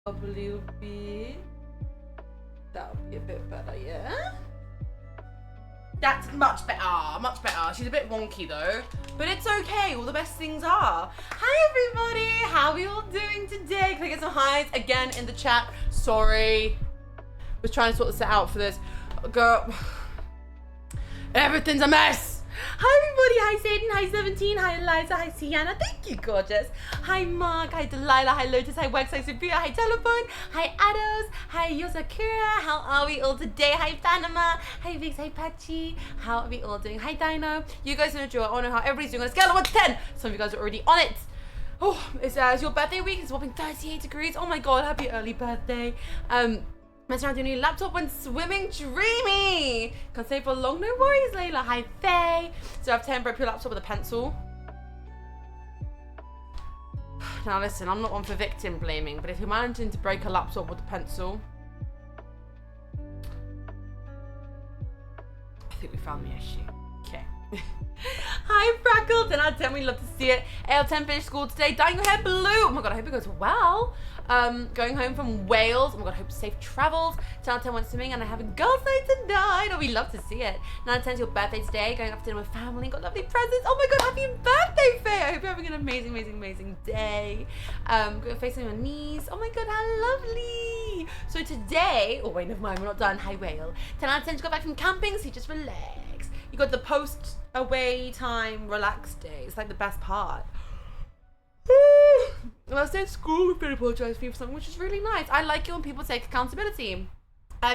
Probably would be, that would be a bit better, yeah? That's much better, much better. She's a bit wonky though, but it's okay, all the best things are. Hi everybody, how are we all doing today? Can I get some highs again in the chat? Sorry, was trying to sort this out for this. Girl, everything's a mess. Hi everybody, hi Satan, hi 17, hi Eliza, hi Sienna, thank you gorgeous. Hi Mark, hi Delilah, hi Lotus, hi Wex, hi Sophia, hi Telephone, hi Ados, hi Yosakura, how are we all today? Hi Panama, hi Vix, hi Pachi, how are we all doing? Hi Dino, you guys know the drill. I want to know how everybody's doing on a scale of 1 to 10. Some of you guys are already on it. Oh, it's your birthday week, it's whopping 38 degrees. Oh my god, happy early birthday. Messing around your new laptop when swimming dreamy. Can't stay for long, no worries, Layla. Hi, Faye. So I have 10 broke your laptop with a pencil. Now listen, I'm not one for victim blaming, but if you're managing to break a laptop with a pencil, I think we found the issue. Okay. Hi, Freckle. 10 out of 10, we love to see it. 8 out of 10 finished school today. Dyeing your hair blue. Oh my god, I hope it goes well. Going home from Wales. Oh my god, I hope safe travels. 10 out of 10 went swimming and I have a girls' night tonight. Oh, we love to see it. 9 out of 10 is your birthday today. Going off to dinner with family. Got lovely presents. Oh my god, happy birthday, Faye. I hope you're having an amazing, amazing, amazing day. Got your face on your knees. Oh my god, how lovely. So today, oh wait, never mind, we're not done. Hi, Whale. 10 out of 10 just got back from camping, so you just relax. You got the post away time relaxed day. It's like the best part. Last day at school, we've been apologized for you for something, which is really nice. I like it when people take accountability.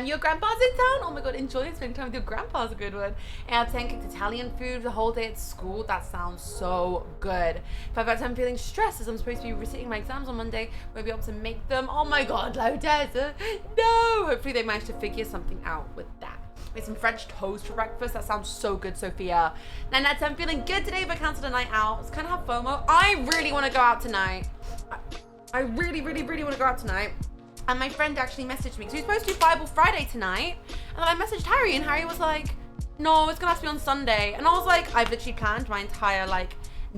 Your grandpa's in town? Oh my god, enjoy spending time with your grandpa's a good one. 8 out of 10 cooked Italian food the whole day at school. That sounds so good. 5 out of 10 feeling stressed as I'm supposed to be resitting my exams on Monday. Won't be able to make them. Oh my god, Lotus. No! Hopefully they managed to figure something out with that. Made some French toast for breakfast. That sounds so good, Sophia. 9 out of 10 feeling good today, but cancelled a night out. It's kind of have FOMO. I really want to go out tonight. I really, really, really want to go out tonight. And my friend actually messaged me, because we were supposed to do Bible Friday tonight. And then I messaged Harry, and Harry was like, no, it's gonna have to be on Sunday. And I was like, I've literally planned my entire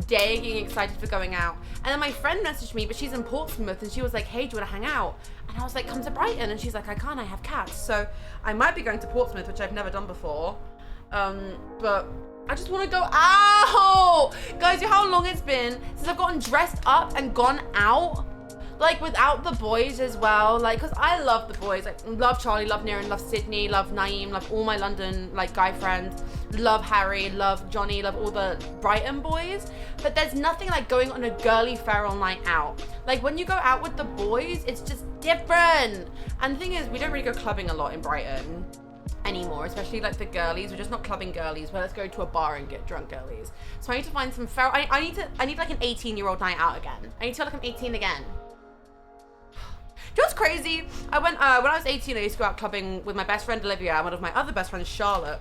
day getting excited for going out. And then my friend messaged me, but she's in Portsmouth, and she was like, hey, do you wanna hang out? And I was like, come to Brighton. And she's like, I can't, I have cats. So I might be going to Portsmouth, which I've never done before. But I just wanna go out. Guys, you know how long it's been since I've gotten dressed up and gone out? Like without the boys as well, cause I love the boys, love Charlie, love Niran, love Sydney, love Naeem, love all my London guy friends, love Harry, love Johnny, love all the Brighton boys, but there's nothing like going on a girly feral night out. Like when you go out with the boys, it's just different. And the thing is, we don't really go clubbing a lot in Brighton anymore, especially the girlies. We're just not clubbing girlies, but let's go to a bar and get drunk girlies. So I need to find some feral, I need like an 18-year-old night out again. I need to feel like I'm 18 again. Do you know what's crazy? I went, when I was 18, I used to go out clubbing with my best friend Olivia and one of my other best friends, Charlotte,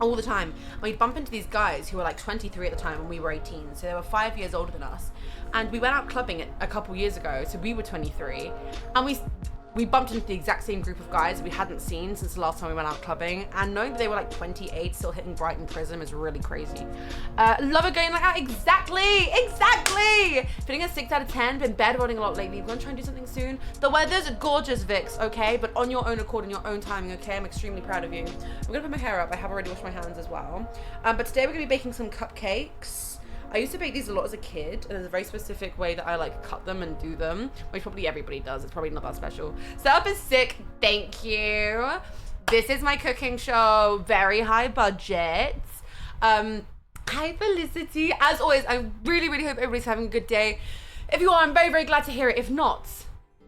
all the time. And we'd bump into these guys who were 23 at the time when we were 18. So they were 5 years older than us. And we went out clubbing a couple years ago, so we were 23. And we bumped into the exact same group of guys we hadn't seen since the last time we went out clubbing. And knowing that they were 28, still hitting Brighton Prism is really crazy. Love it going out, exactly! Feeling a 6 out of 10, been bedrolling a lot lately. We're gonna try and do something soon. The weather's gorgeous, Vix, okay? But on your own accord and your own timing, okay? I'm extremely proud of you. I'm gonna put my hair up. I have already washed my hands as well. But today we're gonna be baking some cupcakes. I used to bake these a lot as a kid, and there's a very specific way that I cut them and do them, which probably everybody does. It's probably not that special. Setup is sick, thank you. This is my cooking show, very high budget. Hi Felicity, as always, I really, really hope everybody's having a good day. If you are, I'm very, very glad to hear it. If not,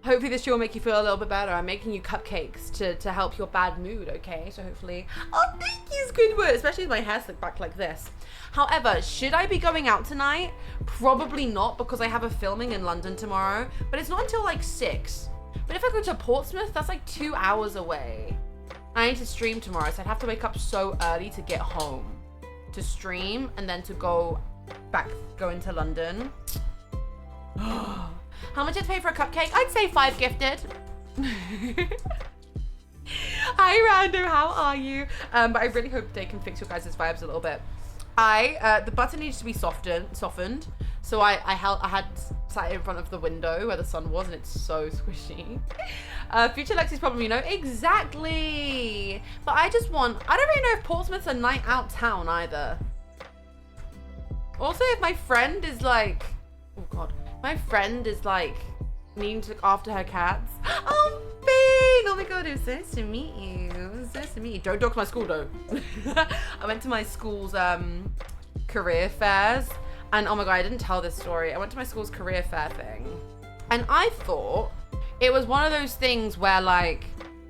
hopefully this show will make you feel a little bit better. I'm making you cupcakes to help your bad mood, okay? So hopefully, oh, thank you, Squidward, especially with my hair slicked back like this. However, should I be going out tonight? Probably not, because I have a filming in London tomorrow, but it's not until 6. But if I go to Portsmouth, that's 2 hours away. I need to stream tomorrow, so I'd have to wake up so early to get home to stream and then to go into London. How much did I pay for a cupcake? I'd say 5 gifted. Hi Rando, how are you? But I really hope they can fix your guys' vibes a little bit. The butter needs to be softened. So I had sat in front of the window where the sun was, and it's so squishy. Future Lexi's problem, you know? Exactly. But I don't really know if Portsmouth's a night out town either. Also, if my friend is like, oh God, my friend is like needing to look after her cats. Oh, Bean! Oh my God, it was nice to meet you. It was nice to meet you. Don't talk to my school though. I went to my school's career fairs, and oh my God, I didn't tell this story. I went to my school's career fair thing, and I thought it was one of those things where like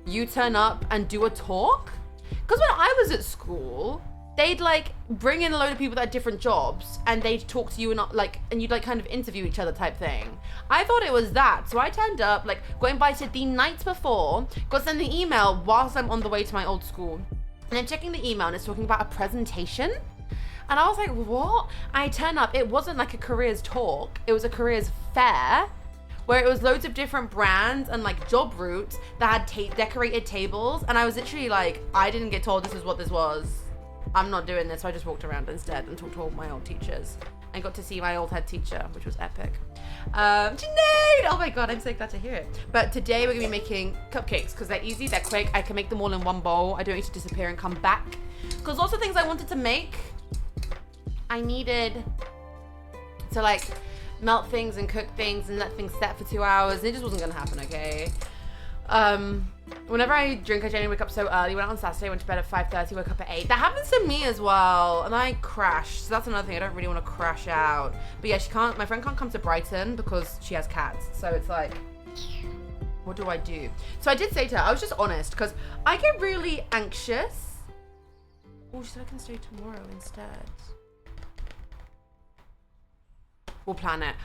you turn up and do a talk. Because when I was at school, they'd like bring in a load of people that had different jobs, and they'd talk to you and you'd like kind of interview each other type thing. I thought it was that. So I turned up, like got invited the night before, got sent the email whilst I'm on the way to my old school. And I'm checking the email and it's talking about a presentation. And I was like, what? I turn up, it wasn't like a careers talk, it was a careers fair, where it was loads of different brands and like job routes that had decorated tables. And I was literally like, I didn't get told this is what this was. I'm not doing this. So I just walked around instead and talked to all my old teachers and got to see my old head teacher, which was epic. Sinead! Oh my God, I'm so glad to hear it. But today we're gonna be making cupcakes because they're easy, they're quick. I can make them all in one bowl. I don't need to disappear and come back. Because lots of things I wanted to make, I needed to like melt things and cook things and let things set for 2 hours. It just wasn't gonna happen, okay? Whenever I drink, I generally wake up so early. Went out on Saturday, went to bed at 5:30, woke up at 8. That happens to me as well, and I crash. So that's another thing. I don't really want to crash out. But yeah, my friend can't come to Brighton because she has cats. So it's like, what do I do? So I did say to her, I was just honest, because I get really anxious. Oh, she said I can stay tomorrow instead. We'll plan it.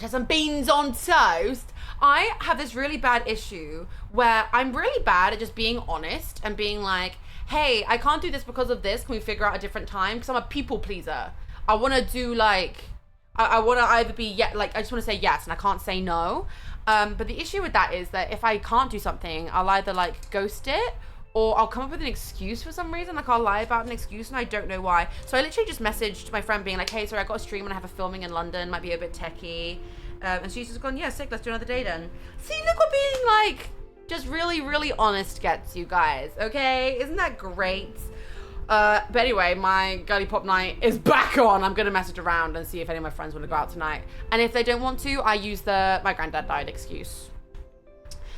Just some beans on toast. I have this really bad issue where I'm really bad at just being honest and being like, hey, I can't do this because of this. Can we figure out a different time? Because I'm a people pleaser. I want to do like, I want to either be, I just want to say yes and I can't say no. But the issue with that is that if I can't do something, I'll either like ghost it, or I'll come up with an excuse for some reason. Like I'll lie about an excuse and I don't know why. So I literally just messaged my friend being like, hey, sorry, I got a stream and I have a filming in London. Might be a bit techie. And she's just gone, yeah, sick, let's do another day then. See, look what being like, just really, really honest gets you guys, okay? Isn't that great? But anyway, my girly pop night is back on. I'm gonna message around and see if any of my friends want to go out tonight. And if they don't want to, I use my granddad died excuse.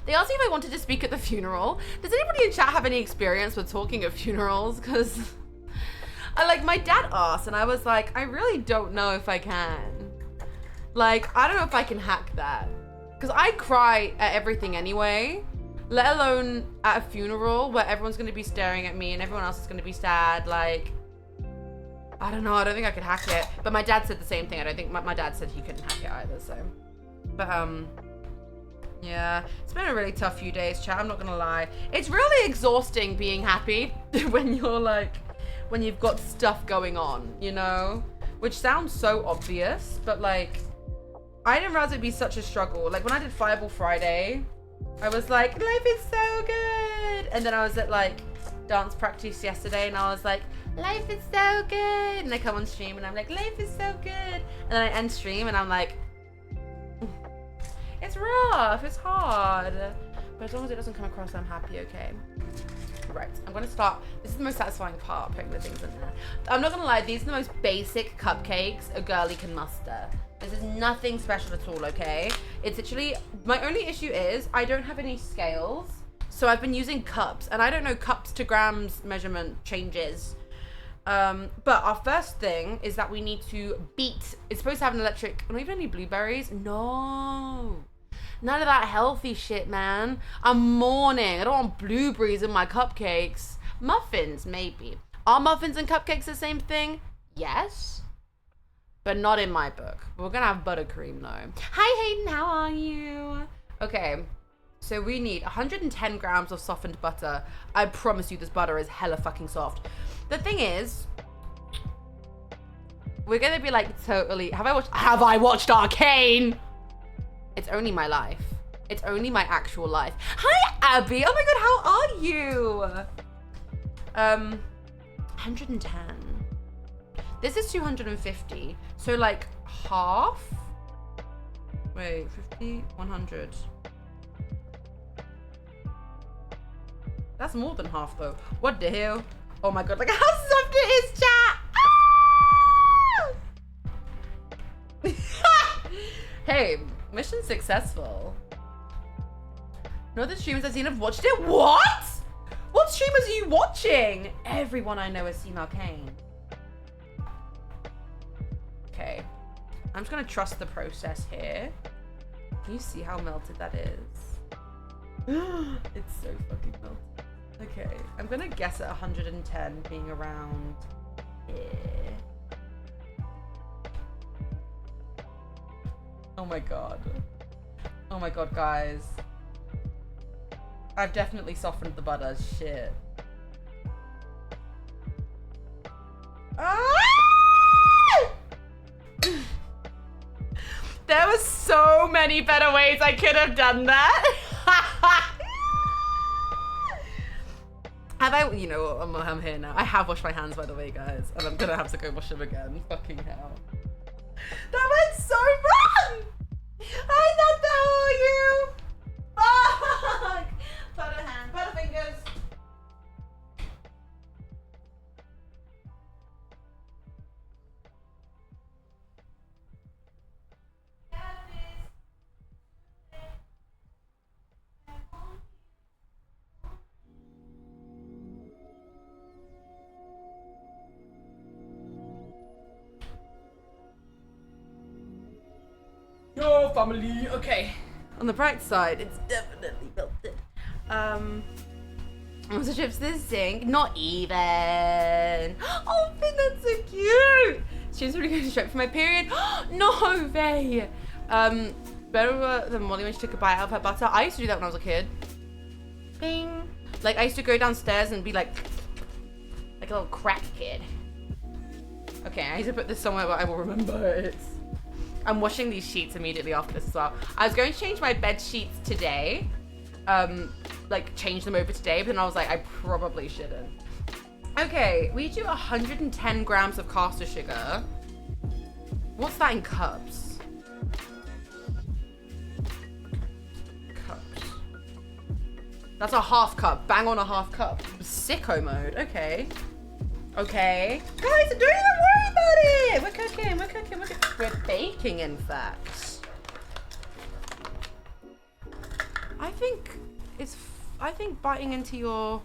They asked me if I wanted to speak at the funeral. Does anybody in chat have any experience with talking at funerals? Because my dad asked and I was like, I really don't know if I can. Like, I don't know if I can hack that. Because I cry at everything anyway, let alone at a funeral where everyone's going to be staring at me and everyone else is going to be sad. Like, I don't know. I don't think I could hack it. But my dad said the same thing. I don't think my dad said he couldn't hack it either. So, but yeah, it's been a really tough few days, chat. I'm not gonna lie. It's really exhausting being happy when you've got stuff going on, you know? Which sounds so obvious, but like, I didn't realize it'd be such a struggle. Like when I did Fireball Friday, I was like, life is so good. And then I was at like dance practice yesterday and I was like, life is so good. And I come on stream and I'm like, life is so good. And then I end stream and I'm like, it's rough, it's hard. But as long as it doesn't come across, I'm happy, okay? Right, I'm gonna start. This is the most satisfying part, putting the things in there. I'm not gonna lie, these are the most basic cupcakes a girly can muster. This is nothing special at all, okay? It's literally, my only issue is I don't have any scales. So I've been using cups, and I don't know cups to grams measurement changes. But our first thing is that we need to beat, it's supposed to have an electric, not even any blueberries. No. None of that healthy shit, man. I'm mourning. I don't want blueberries in my cupcakes. Muffins, maybe. Are muffins and cupcakes the same thing? Yes. But not in my book. We're gonna have buttercream though. Hi Hayden, how are you? Okay, so we need 110 grams of softened butter. I promise you this butter is hella fucking soft. The thing is, we're gonna be like totally, have I watched Arcane? It's only my life. It's only my actual life. Hi, Abby. Oh my God, how are you? 110. This is 250. So like half. Wait, 50, 100. That's more than half though. What the hell? Oh my god, look how soft it is, chat! Hey, mission successful. No other streamers I've seen have watched it. What? What streamers are you watching? Everyone I know has seen Arcane. Okay. I'm just gonna trust the process here. Can you see how melted that is? It's so fucking melted. Okay, I'm gonna guess at 110 being around here. Oh my god. Oh my god, guys. I've definitely softened the butter. Shit. Ah! There were so many better ways I could have done that. Have I, you know what, I'm here now. I have washed my hands, by the way, guys. And I'm gonna have to go wash them again. Fucking hell. That went so wrong! I thought that were you! Fuck! Butter hand, butter fingers. Yo, family. Okay. On the bright side, it's definitely melted. Was the chips this sink? Not even. Oh, Finn, that's so cute. She's really going to straight for my period. No way. Better than Molly when she took a bite out of her butter. I used to do that when I was a kid. Bing. Like, I used to go downstairs and be like a little crack kid. Okay, I need to put this somewhere where I will remember it. I'm washing these sheets immediately after this as well. I was going to change my bed sheets today. Like change them over today, but then I was like, I probably shouldn't. Okay, we do 110 grams of caster sugar. What's that in cups? Cups. That's a half cup. Bang on a half cup. Sicko mode. Okay. Okay. Guys, don't even worry about it. We're cooking. We're baking, in fact. I think biting into your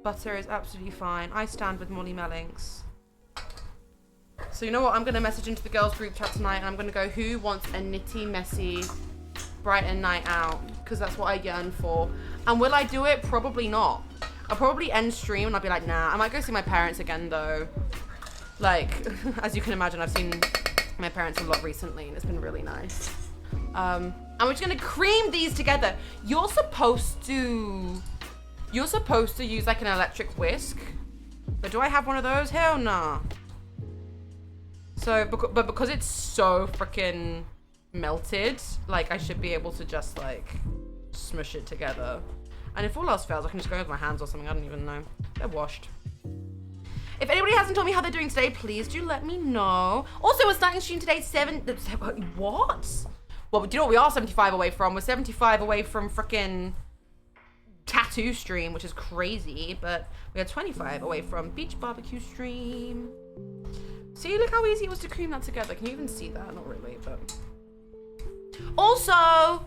butter is absolutely fine. I stand with Molly Mellings. So you know what? I'm going to message into the girls group chat tonight and I'm going to go, who wants a nitty, messy, Brighton night out? Because that's what I yearn for. And will I do it? Probably not. I'll probably end stream and I'll be like, nah. I might go see my parents again though. Like, as you can imagine, I've seen my parents a lot recently and it's been really nice. And we're just gonna cream these together. You're supposed to use like an electric whisk. But do I have one of those? Hell nah. So, but because it's so freaking melted, like I should be able to just like smush it together. And if all else fails, I can just go with my hands or something. I don't even know. They're washed. If anybody hasn't told me how they're doing today, please do let me know. Also, we're starting stream today, what? Well, do you know what we are 75 away from? We're 75 away from frickin' tattoo stream, which is crazy, but we are 25 away from beach barbecue stream. See, look how easy it was to cream that together. Can you even see that? Not really, but. Also,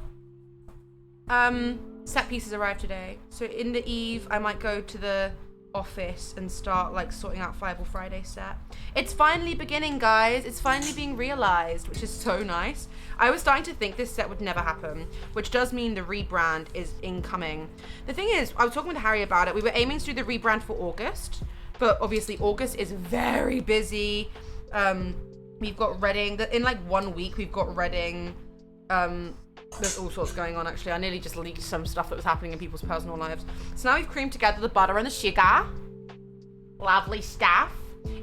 set pieces arrived today. So in the eve, I might go to the office and start like sorting out Fireball Friday set. It's finally beginning, guys. It's finally being realized, which is so nice. I was starting to think this set would never happen, which does mean the rebrand is incoming. The thing is, I was talking with Harry about it. We were aiming to do the rebrand for August, but obviously August is very busy. We've got Reading. In like 1 week, we've got Reading. There's all sorts going on, actually. I nearly just leaked some stuff that was happening in people's personal lives. So now we've creamed together the butter and the sugar. Lovely stuff.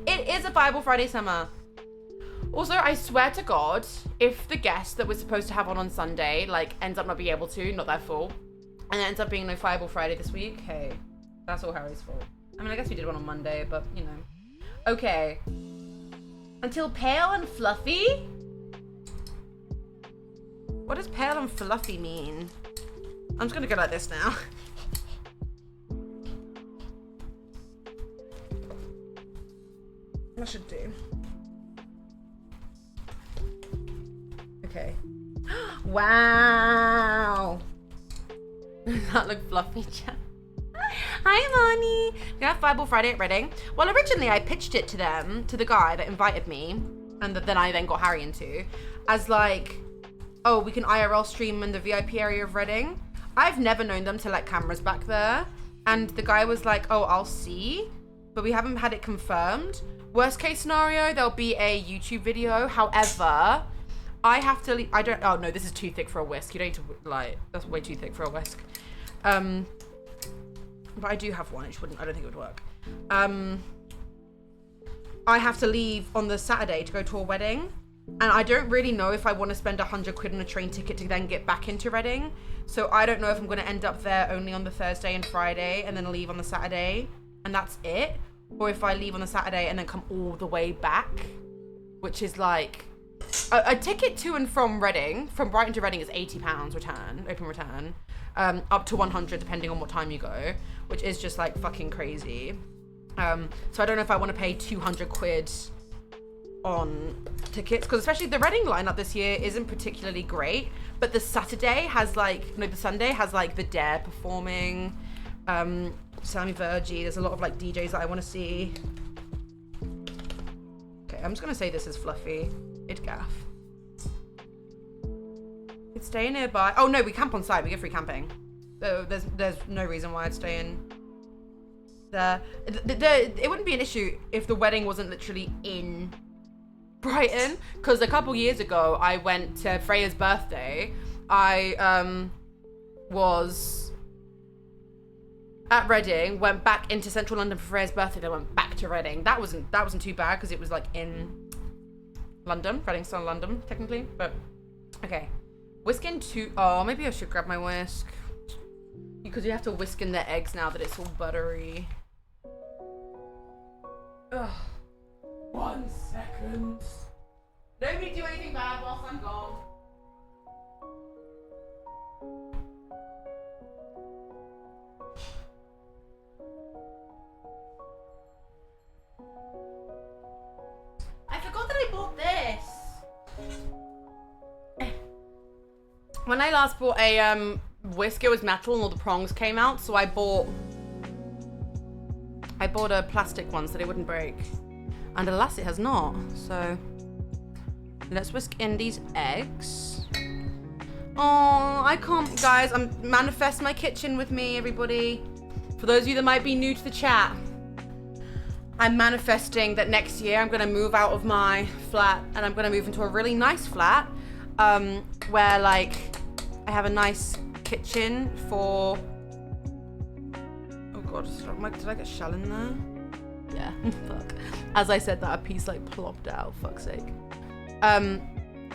It is a Bible Friday summer. Also, I swear to God, if the guest that we're supposed to have on Sunday, like, ends up not being able to, not their fault, and it ends up being no Fireball Friday this week, hey, that's all Harry's fault. I mean, I guess we did one on Monday, but, you know. Okay. Until pale and fluffy? What does pale and fluffy mean? I'm just gonna go like this now. That should do. Okay. Wow. Does that look fluffy, chat? Hi, Lonnie. We have Fireball Friday at Reading. Well, originally I pitched it to them, to the guy that invited me, and that then I got Harry into, as like, oh, we can IRL stream in the VIP area of Reading. I've never known them to let cameras back there. And the guy was like, oh, I'll see, but we haven't had it confirmed. Worst case scenario, there'll be a YouTube video. However, I have to, oh no, this is too thick for a whisk. You don't need to, like, that's way too thick for a whisk. But I do have one, I don't think it would work. I have to leave on the Saturday to go to a wedding. And I don't really know if I want to spend 100 quid on a train ticket to then get back into Reading. So I don't know if I'm going to end up there only on the Thursday and Friday and then leave on the Saturday and that's it. Or if I leave on the Saturday and then come all the way back, which is like, a ticket to and from Reading, from Brighton to Reading is £80 return, open return, up to 100 depending on what time you go, which is just like fucking crazy. So I don't know if I want to pay 200 quid on tickets, because especially the Reading lineup this year isn't particularly great, but the Saturday has like, no, the Sunday has like the Dare performing, Sammy Virgie, there's a lot of like DJs that I want to see. Okay, I'm just gonna say this is fluffy. It gaff. It's stay nearby. Oh no, we camp on site, we get free camping. So there's no reason why I'd stay in there. It wouldn't be an issue if the wedding wasn't literally in Brighton, because a couple years ago I went to Freya's birthday. I was at Reading, went back into central London for Freya's birthday, then went back to Reading. That wasn't too bad because it was like in London. Reading's still in London technically, but okay. Whisking two. Oh, maybe I should grab my whisk, because you have to whisk in the eggs now that it's all buttery. Ugh. 1 second. Nobody do anything bad whilst I'm gone. I forgot that I bought this. When I last bought a whisk, it was metal and all the prongs came out, so I bought a plastic one so that it wouldn't break. And alas, it has not. So let's whisk in these eggs. Oh, I can't, guys. I'm manifest my kitchen with me, everybody. For those of you that might be new to the chat, I'm manifesting that next year I'm gonna move out of my flat and I'm gonna move into a really nice flat, where like I have a nice kitchen for. Oh god, did I get shell in there? Yeah, fuck. As I said that, a piece like plopped out, fuck's sake. I'm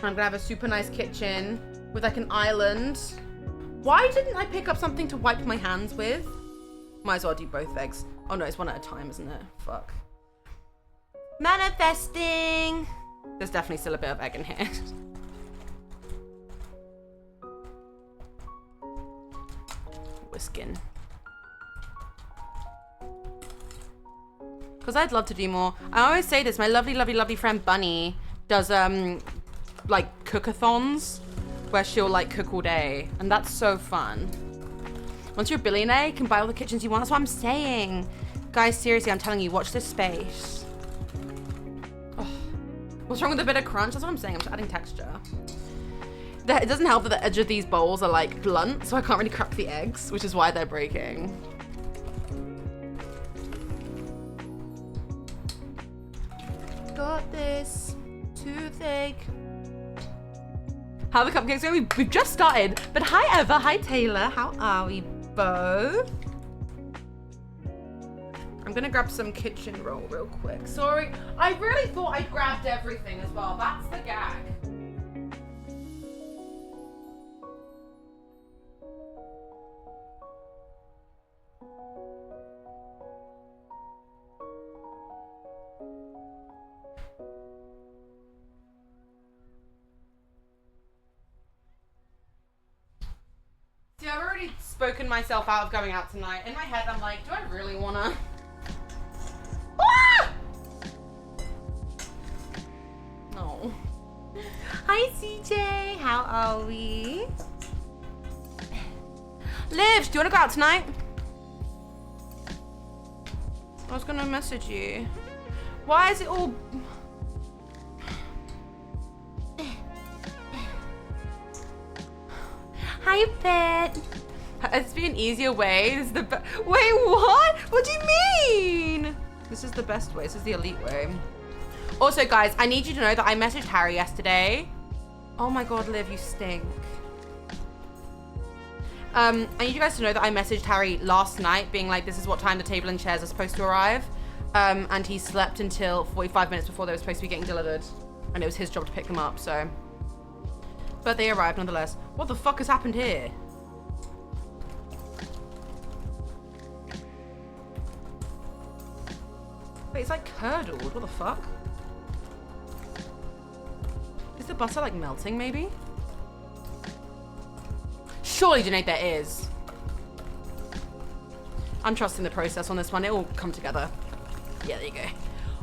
gonna have a super nice kitchen with like an island. Why didn't I pick up something to wipe my hands with? Might as well do both eggs. Oh no, it's one at a time, isn't it? Fuck. Manifesting! There's definitely still a bit of egg in here. Whisking. Because I'd love to do more. I always say this, my lovely, lovely, lovely friend Bunny does like cook-a-thons where she'll like cook all day, and that's so fun. Once you're a billionaire, you can buy all the kitchens you want. That's what I'm saying. Guys, seriously, I'm telling you, watch this space. Oh. What's wrong with a bit of crunch? That's what I'm saying, I'm just adding texture. It doesn't help that the edge of these bowls are like blunt, so I can't really crack the eggs, which is why they're breaking. Got this toothache. How are the cupcakes going? We've just started, but hi Eva, hi Taylor, how are we both? I'm gonna grab some kitchen roll real quick. Sorry, I really thought I grabbed everything as well. That's the gag. already spoken myself out of going out tonight. In my head, I'm like, do I really wanna? Ah! No. Hi, CJ. How are we? Liv, do you wanna go out tonight? I was gonna message you. Why is it all... Hi, pet. It's be an easier way. This is the Wait, what? What do you mean? This is the best way. This is the elite way. Also, guys, I need you to know that I messaged Harry yesterday. Oh my God, Liv, you stink. I need you guys to know that I messaged Harry last night being like, this is what time the table and chairs are supposed to arrive. And he slept until 45 minutes before they were supposed to be getting delivered. And it was his job to pick them up, so. But they arrived nonetheless. What the fuck has happened here? Wait, it's like curdled. What the fuck? Is the butter like melting maybe? Surely, Janae, there is. I'm trusting the process on this one. It will come together. Yeah, there you go.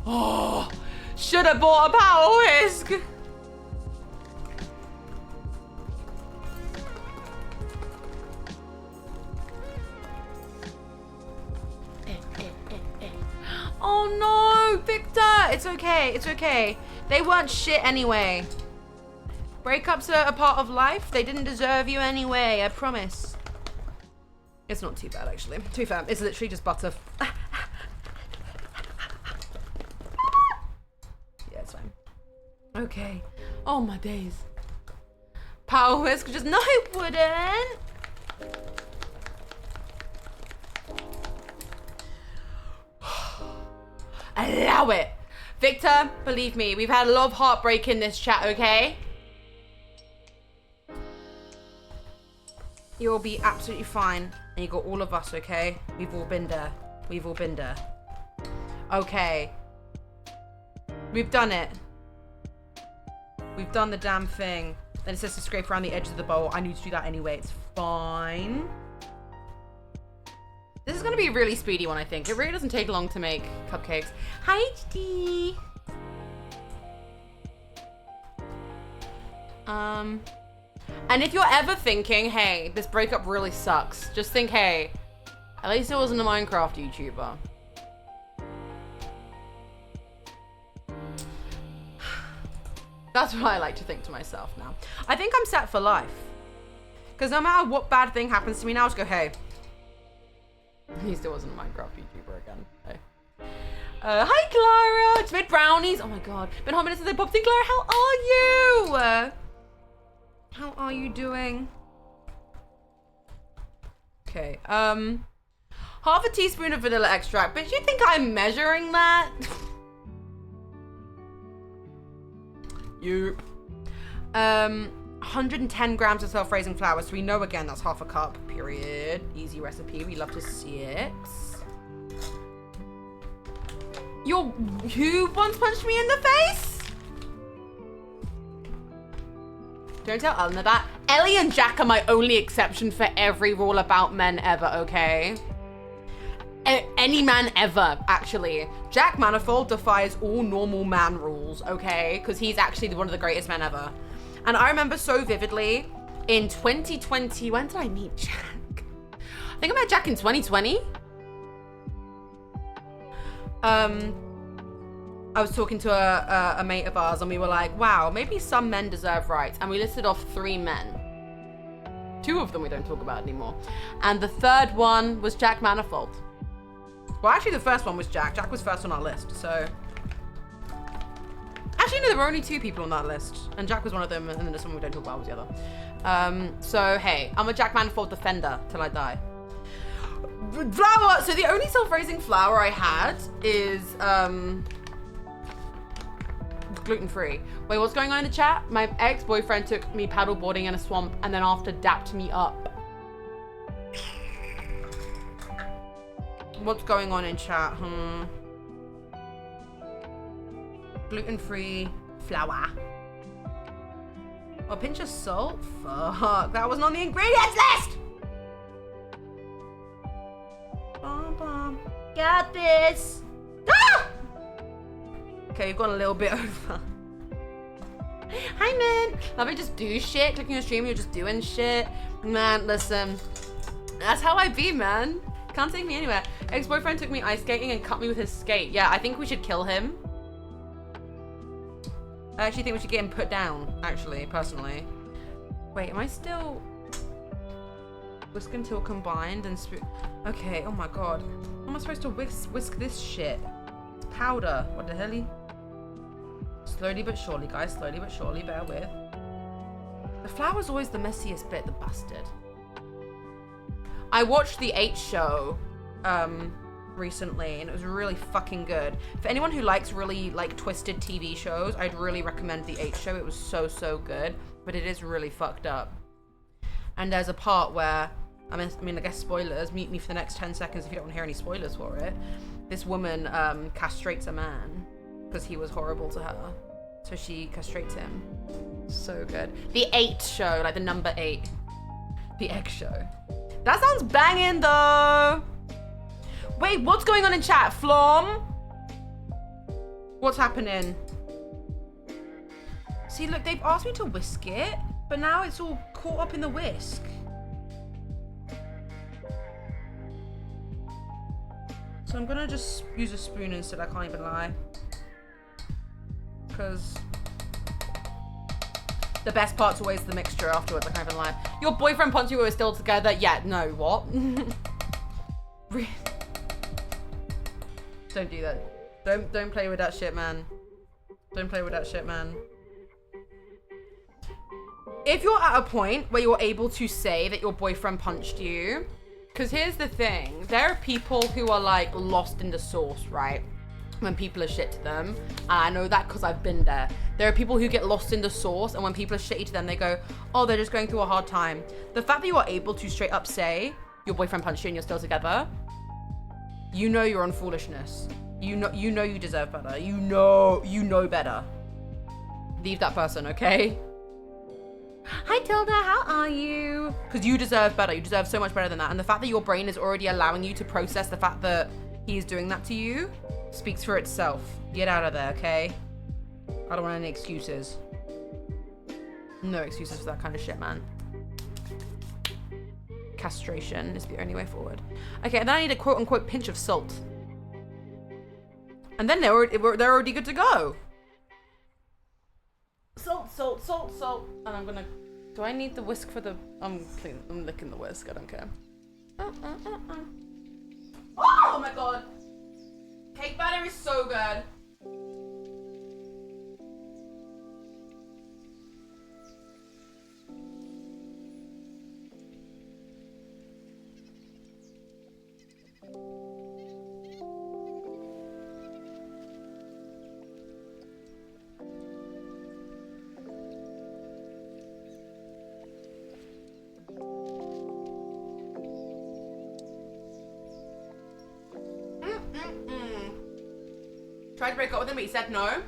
Oh, should have bought a power whisk. Oh no, Victor! It's okay, it's okay. They weren't shit anyway. Breakups are a part of life. They didn't deserve you anyway, I promise. It's not too bad, actually. To be fair, it's literally just butter. Yeah, it's fine. Okay. Oh my days. Power whisk, just no, it wouldn't. Allow it. Victor, believe me, we've had a lot of heartbreak in this chat, okay? You'll be absolutely fine. And you got all of us, okay? We've all been there. We've all been there. Okay. We've done it. We've done the damn thing. Then it says to scrape around the edges of the bowl. I need to do that anyway. It's fine. This is going to be a really speedy one, I think. It really doesn't take long to make cupcakes. Hi, HD. And if you're ever thinking, hey, this breakup really sucks, just think, hey, at least it wasn't a Minecraft YouTuber. That's what I like to think to myself now. I think I'm set for life. Because no matter what bad thing happens to me now, I just go, hey, at least it wasn't a Minecraft YouTuber again. Hey. Hi, Clara. Just made brownies. Oh my God. Been hot minutes since they popped in. Clara, how are you? How are you doing? Okay. Half a teaspoon of vanilla extract. But do you think I'm measuring that? Yup. 110 grams of self-raising flour. So we know again that's half a cup. Period. Easy recipe. We love to see it. Who once punched me in the face? Don't tell Eleanor that. Ellie and Jack are my only exception for every rule about men ever, okay? Any man ever, actually. Jack Manifold defies all normal man rules, okay? Because he's actually one of the greatest men ever. And I remember so vividly in 2020, when did I meet Jack? I think I met Jack in 2020. I was talking to a mate of ours and we were like, wow, maybe some men deserve rights. And we listed off 3 men. 2 of them we don't talk about anymore. And the third one was Jack Manifold. Well, actually the first one was Jack. Jack was first on our list, so. Actually, no, there were only 2 people on that list. And Jack was one of them, and then there's someone we don't talk about was the other. So, hey, I'm a Jack Manifold defender till I die. Flour! So the only self-raising flour I had is, gluten-free. Wait, what's going on in the chat? My ex-boyfriend took me paddleboarding in a swamp and then after dapped me up. What's going on in chat? Gluten-free flour. A pinch of salt? Fuck, that wasn't on the ingredients list! Mom. Got this. Ah! Okay, you've gone a little bit over. Hi, man. Let me just do shit. Clicking your stream, you're just doing shit. Man, listen. That's how I be, man. Can't take me anywhere. Ex-boyfriend took me ice skating and cut me with his skate. Yeah, I think we should kill him. I actually think we should get him put down, actually, personally. Wait, am I still... Whisk until combined and okay, oh my god. How am I supposed to whisk this shit? It's powder. What the hell? Slowly but surely, guys. Slowly but surely, bear with. The flour's always the messiest bit, the bastard. I watched the 8 show recently and it was really fucking good. For anyone who likes really like twisted TV shows, I'd really recommend the 8 show. It was so good, but it is really fucked up. And there's a part where, I mean, I guess spoilers, mute me for the next 10 seconds if you don't want to hear any spoilers for it. This woman castrates a man because he was horrible to her. So she castrates him. So good. The 8 show, like the number 8. The egg show. That sounds banging though. Wait, what's going on in chat? Flom? What's happening? See, look, they've asked me to whisk it, but now it's all caught up in the whisk. So I'm gonna just use a spoon instead, I can't even lie. Because the best part's always the mixture afterwards, I can't even lie. Your boyfriend punched you, we were still together? Yeah, no, what? Don't do that. Don't play with that shit, man. Don't play with that shit, man. If you're at a point where you're able to say that your boyfriend punched you, because here's the thing, there are people who are like lost in the sauce, right? When people are shit to them. And I know that because I've been there. There are people who get lost in the sauce and when people are shitty to them, they go, oh, they're just going through a hard time. The fact that you are able to straight up say your boyfriend punched you and you're still together, you know you're on foolishness. You know you deserve better. You know better. Leave that person, okay? Hi Tilda, how are you? Because you deserve better. You deserve so much better than that. And the fact that your brain is already allowing you to process the fact that he's doing that to you speaks for itself. Get out of there, okay? I don't want any excuses. No excuses for that kind of shit, man. Castration is the only way forward. Okay, and then I need a quote-unquote pinch of salt. And then they're already good to go. Salt. And I'm gonna... Do I need the whisk for the... I'm licking the whisk, I don't care. Oh my god! Cake batter is so good. Tried to break up with him, but he said no.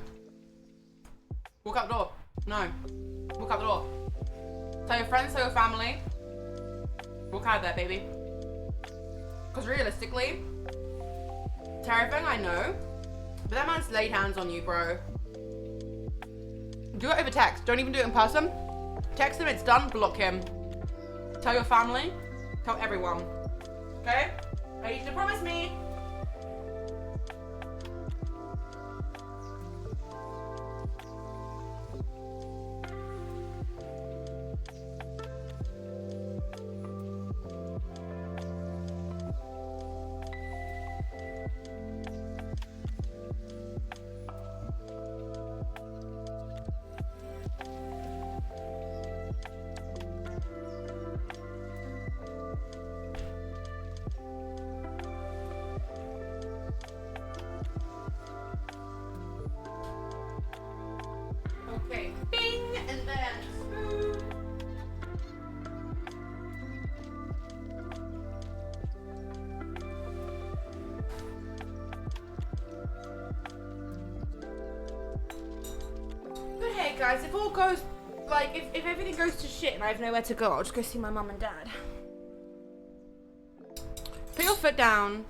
Walk out the door. No. Walk out the door. Tell your friends, tell your family. Walk out of there, baby. Because realistically, terrifying, I know. But that man's laid hands on you, bro. Do it over text. Don't even do it in person. Text him, it's done, block him. Tell your family. Tell everyone. Okay? I need you to promise me. Okay, bing, and then spoon. But hey guys, if all goes, like, if everything goes to shit and I have nowhere to go, I'll just go see my mum and dad. Put your foot down.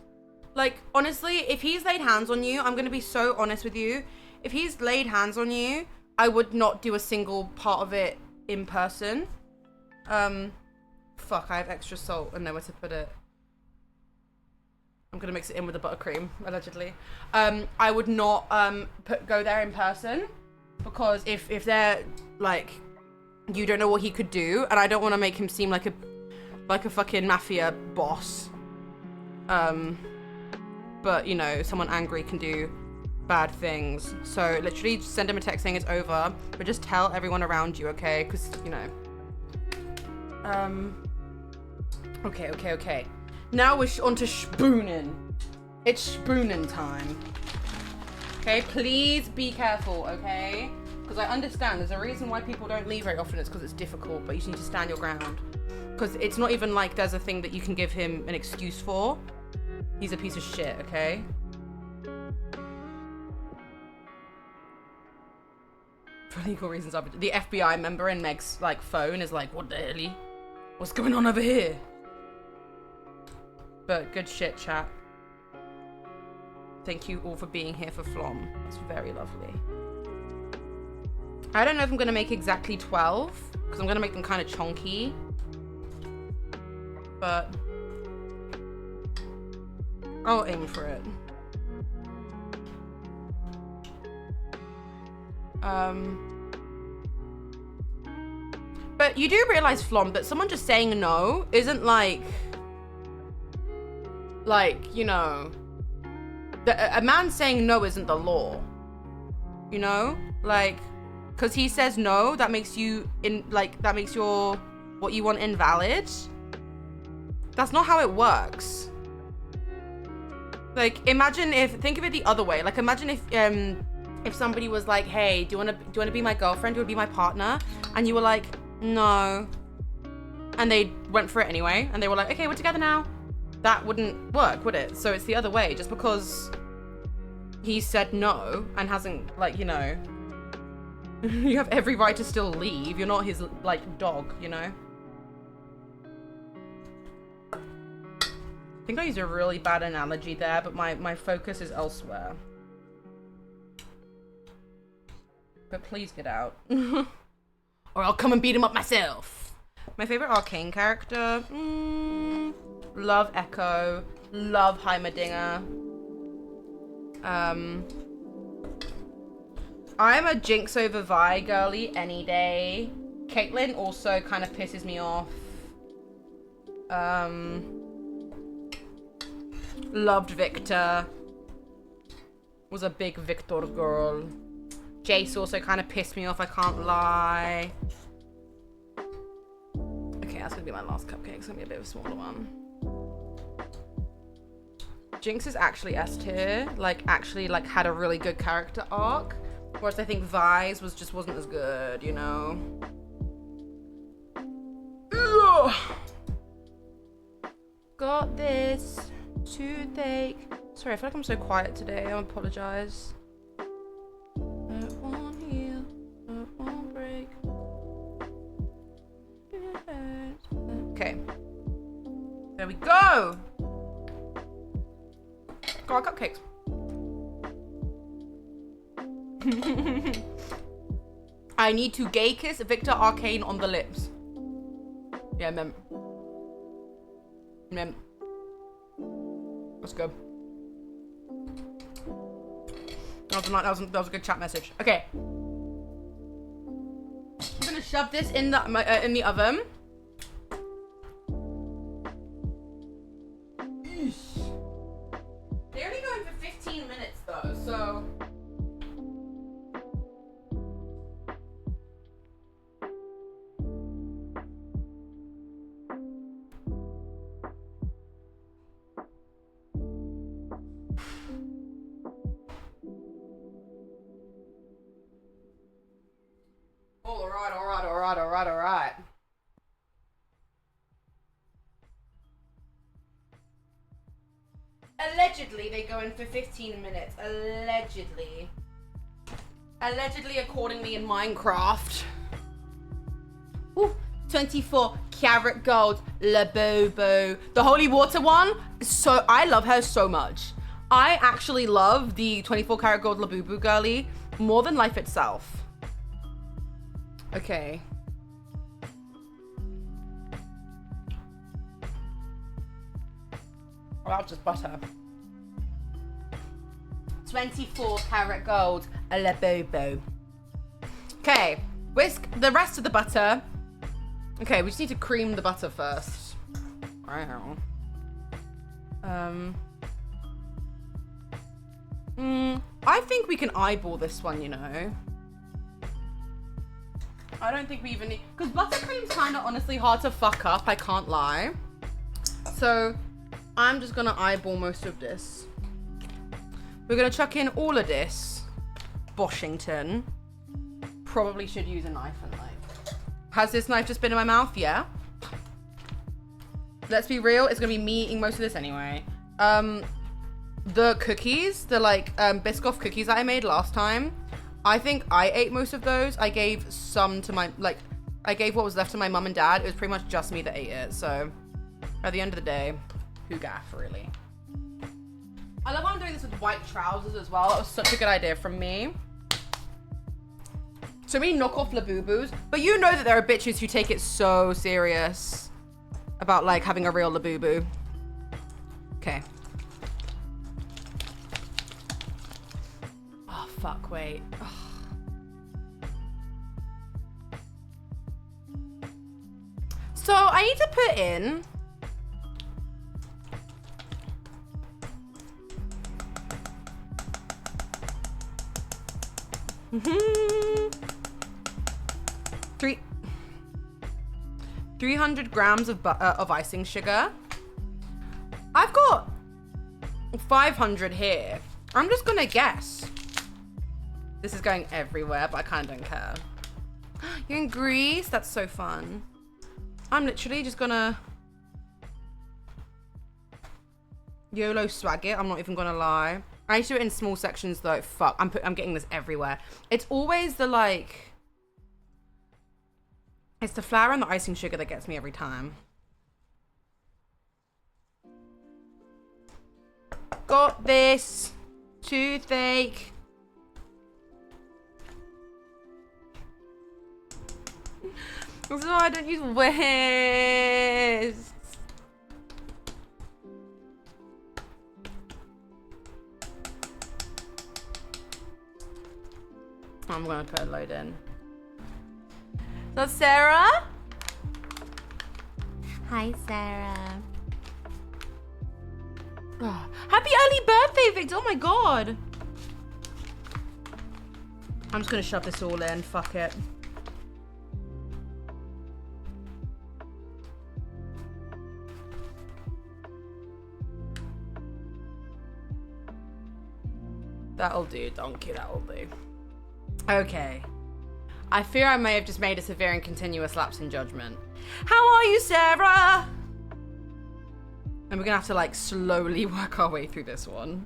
Like, honestly, if he's laid hands on you, I'm going to be so honest with you. If he's laid hands on you, I would not do a single part of it in person. Fuck, I have extra salt and nowhere to put it. I'm going to mix it in with the buttercream, allegedly. I would not go there in person because if they're, like, you don't know what he could do, and I don't want to make him seem like a fucking mafia boss. But, you know, someone angry can do bad things. So literally just send him a text saying it's over, but just tell everyone around you, okay? Because, you know. Okay. Now we're on to spooning. It's spooning time. Okay, please be careful, okay? Because I understand there's a reason why people don't leave very often. It's because it's difficult, but you just need to stand your ground. Because it's not even like there's a thing that you can give him an excuse for. He's a piece of shit, okay? For legal reasons, the FBI member in Meg's, like, phone is like, what the hell? What's going on over here? But good shit, chat. Thank you all for being here for Flom. It's very lovely. I don't know if I'm going to make exactly 12, because I'm going to make them kind of chunky. But I'll aim for it. But you do realize, Flom, that someone just saying no isn't like, you know, a man saying no isn't the law, you know, like, because he says no, that makes you that makes your what you want invalid. That's not how it works. Like, think of it the other way. Like, imagine if somebody was like, hey, do you want to be my girlfriend? Do you want to be my partner? And you were like, no. And they went for it anyway. And they were like, okay, we're together now. That wouldn't work, would it? So it's the other way. Just because he said no and hasn't, like, you know, you have every right to still leave. You're not his, like, dog, you know? I think I used a really bad analogy there, but my focus is elsewhere. But please get out. Or I'll come and beat him up myself. My favorite Arcane character? Love Echo. Love Heimerdinger. I'm a Jinx over Vi girly any day. Caitlyn also kind of pisses me off. Loved Victor. Was a big Victor girl. Jace also kind of pissed me off, I can't lie. Okay, that's gonna be my last cupcake. It's gonna be a bit of a smaller one. Jinx is actually S tier. Actually had a really good character arc. Whereas I think Vi's wasn't as good, you know? Ugh. Got this toothache. Sorry, I feel like I'm so quiet today. I apologize. It won't heal. It won't break. Okay. There we go. Got our cupcakes. I need to gay kiss Victor Arcane on the lips. Yeah, mem. Let's go. That was a good chat message. Okay. I'm gonna shove this in the oven. They're only going for 15 minutes though, so. All right. Allegedly, they go in for 15 minutes. Allegedly. Allegedly, accordingly in Minecraft. Ooh, 24 Carrot Gold Labubu. The holy water one, so I love her so much. I actually love the 24 karat gold Labubu girly more than life itself. Okay. Oh, that's just butter. 24 karat gold Labubu. Okay, whisk the rest of the butter. Okay, we just need to cream the butter first. Wow. I think we can eyeball this one, you know. I don't think we even need, because buttercream's kind of honestly hard to fuck up, I can't lie. So I'm just gonna eyeball most of this. We're gonna chuck in all of this. Boshington. Probably should use a knife and like. Has this knife just been in my mouth? Yeah. Let's be real, it's gonna be me eating most of this anyway. The cookies, the like Biscoff cookies that I made last time, I think I ate most of those. I gave some to my, like, I gave what was left to my mum and dad. It was pretty much just me that ate it. So at the end of the day, who gaff, really. I love how I'm doing this with white trousers as well. That was such a good idea from me. So many knockoff Labubus, but you know that there are bitches who take it so serious about like having a real Labubu. Okay. Oh, fuck, wait. Ugh. So I need to put in three 300 grams of icing sugar. I've got 500 here. I'm just gonna guess. This is going everywhere, but I kind of don't care. You're in Greece? That's so fun. I'm literally just gonna YOLO swag it. I'm not even gonna lie. I need to do it in small sections though. Fuck, I'm getting this everywhere. It's always the like, it's the flour and the icing sugar that gets me every time. Got this. Toothache. So I don't use whisk. I'm gonna put a load in. So Sarah? Hi, Sarah. Oh, happy early birthday, Victor. Oh my god. I'm just gonna shove this all in. Fuck it. That'll do, donkey, that'll do. Okay. I fear I may have just made a severe and continuous lapse in judgment. How are you, Sarah? And we're gonna have to like slowly work our way through this one.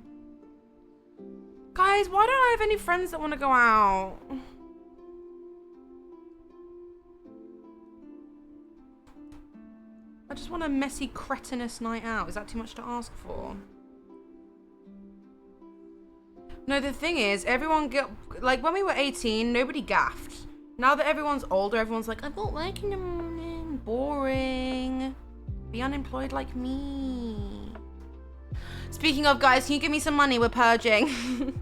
Guys, why don't I have any friends that want to go out? I just want a messy, cretinous night out. Is that too much to ask for? No, the thing is, everyone get, like when we were 18, nobody gaffed. Now that everyone's older, everyone's like, I'm not working in the morning, boring. Be unemployed like me. Speaking of, guys, can you give me some money? We're purging.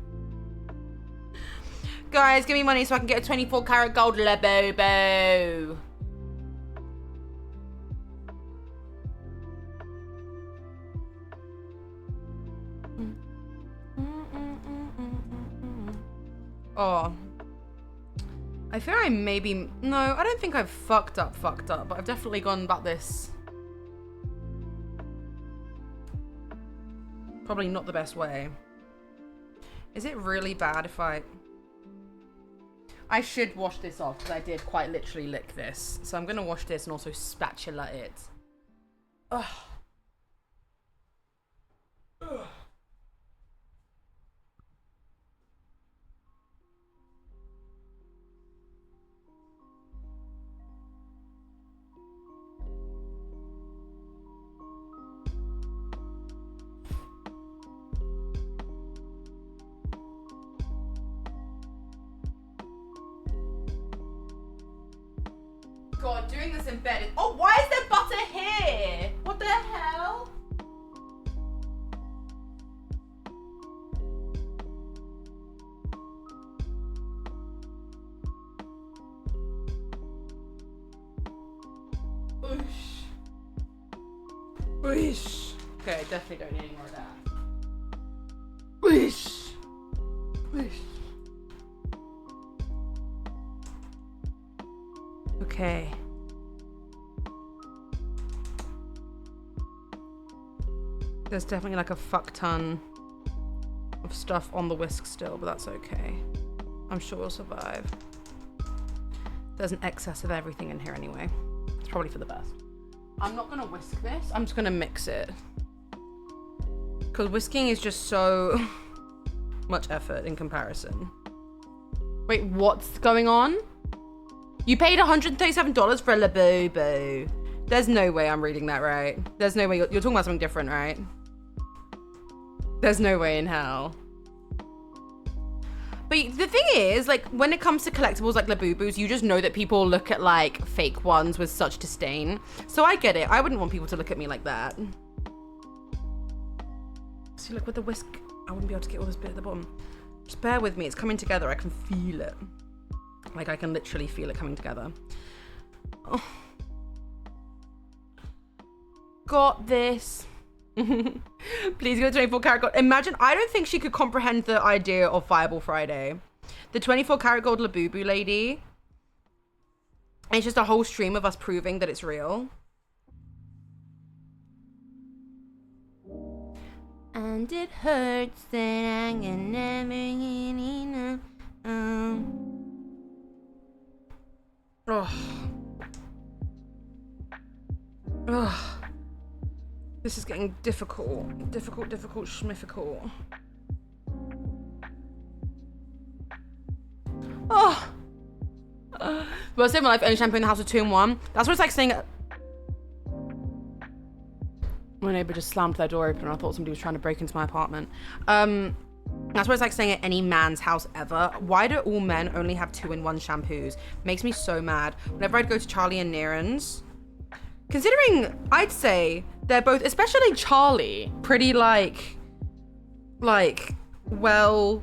Guys, give me money so I can get a 24 karat gold Labubu. Oh. I fear I maybe... No, I don't think I've fucked up, but I've definitely gone about this. Probably not the best way. Is it really bad if I should wash this off because I did quite literally lick this. So I'm going to wash this and also spatula it. Ugh. Ugh. God, doing this in bed is... Oh, why is there butter here? What the hell? Oosh. Oosh. Okay, definitely don't need any more of that. Oosh. Oosh. Okay. There's definitely like a fuck ton of stuff on the whisk still, but that's okay. I'm sure we'll survive. There's an excess of everything in here anyway. It's probably for the best. I'm not gonna whisk this. I'm just gonna mix it. Because whisking is just so much effort in comparison. Wait, what's going on? You paid $137 for a Labubu. There's no way I'm reading that right. There's no way. You're talking about something different, right? There's no way in hell. But the thing is, like, when it comes to collectibles like Labubus, you just know that people look at, like, fake ones with such disdain. So I get it. I wouldn't want people to look at me like that. See, look, with the whisk, I wouldn't be able to get all this bit at the bottom. Just bear with me. It's coming together. I can feel it. Like, I can literally feel it coming together. Oh. Got this. Please go 24 karat gold. Imagine, I don't think she could comprehend the idea of Fireball Friday. The 24 karat gold Labubu lady. It's just a whole stream of us proving that it's real. And it hurts that I can never get enough. Oh. Oh. This is getting difficult. Difficult, schmifficult. Oh. Worst day of my life, only shampoo in the house with 2-in-1. That's what it's like saying. My neighbor just slammed their door open and I thought somebody was trying to break into my apartment. That's what it's like saying at any man's house ever. Why do all men only have 2-in-1 shampoos? Makes me so mad. Whenever I'd go to Charlie and Niren's, considering I'd say they're both, especially Charlie, pretty like well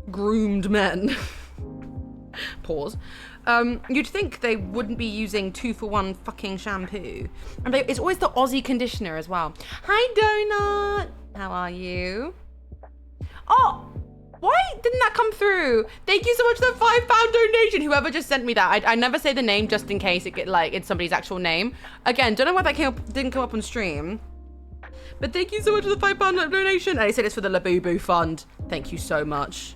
groomed men. Pause. You'd think they wouldn't be using 2-for-1 fucking shampoo. And it's always the Aussie conditioner as well. Hi, Donut. How are you? Oh, why didn't that come through? Thank you so much for the £5 donation. Whoever just sent me that. I never say the name just in case it's somebody's actual name. Again, don't know why that didn't come up on stream. But thank you so much for the £5 donation. And he said it's for the Labubu fund. Thank you so much.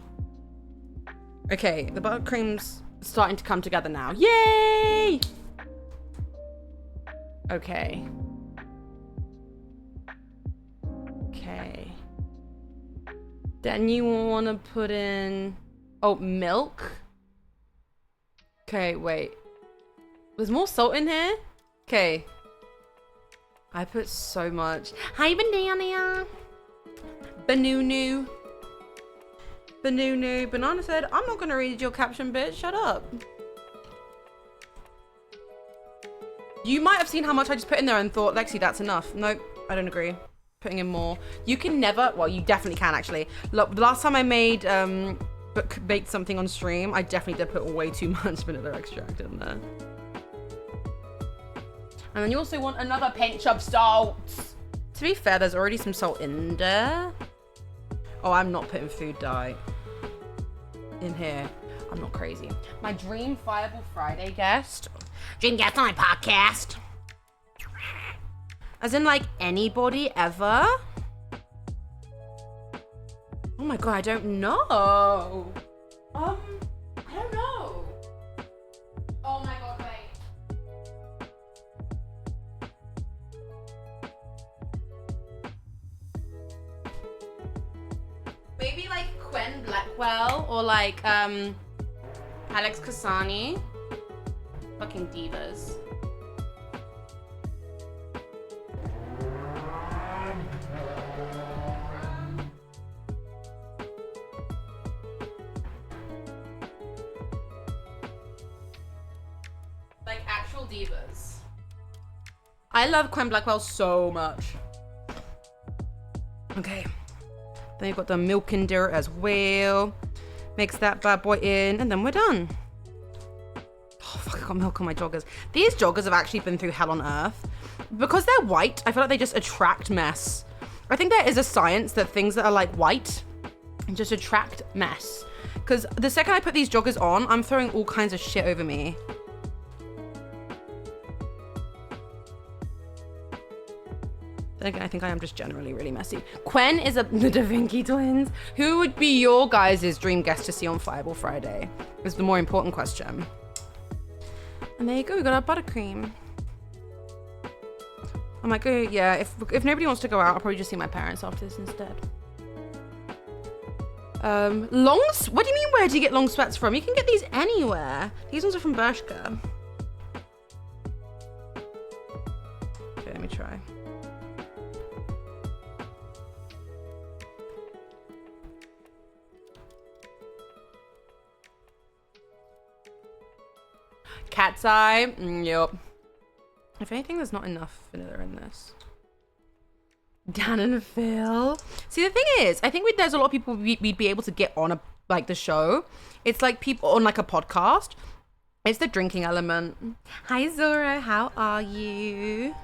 Okay, the buttercream's starting to come together now. Yay! Okay. Okay. Then you want to put in... Oh, milk? Okay, wait. There's more salt in here? Okay. I put so much. Hi, Banana. Banunu. Banunu. Banana said, I'm not going to read your caption, bitch. Shut up. You might have seen how much I just put in there and thought, Lexi, that's enough. Nope, I don't agree. Putting in more. You can never, well, you definitely can actually. Look, the last time I baked something on stream, I definitely did put way too much vanilla extract in there. And then you also want another pinch of salt. To be fair, there's already some salt in there. Oh, I'm not putting food dye in here. I'm not crazy. My dream Fireball Friday guest. Dream guest on my podcast. As in, like, anybody ever? Oh my god, I don't know. I don't know. Oh my god, wait. Maybe, like, Quen Blackwell or, like, Alex Kasani. Fucking divas. Divas. I love Quen Blackwell so much. Okay. Then you've got the milk in there as well. Mix that bad boy in, and then we're done. Oh, fuck, I got milk on my joggers. These joggers have actually been through hell on earth. Because they're white, I feel like they just attract mess. I think there is a science that things that are like white just attract mess. Because the second I put these joggers on, I'm throwing all kinds of shit over me. Then again, I think I am just generally really messy. Quen is the Da Vinci twins. Who would be your guys' dream guest to see on Fireball Friday? Is the more important question. And there you go, we got our buttercream. I might go, yeah, if nobody wants to go out, I'll probably just see my parents after this instead. What do you mean, where do you get long sweats from? You can get these anywhere. These ones are from Bershka. Okay, let me try. Cat's eye. Yep. If anything, there's not enough vanilla in this. Dan and Phil. See, the thing is, I think there's a lot of people we'd be able to get on the show. It's like people on like a podcast. It's the drinking element. Hi Zora, how are you?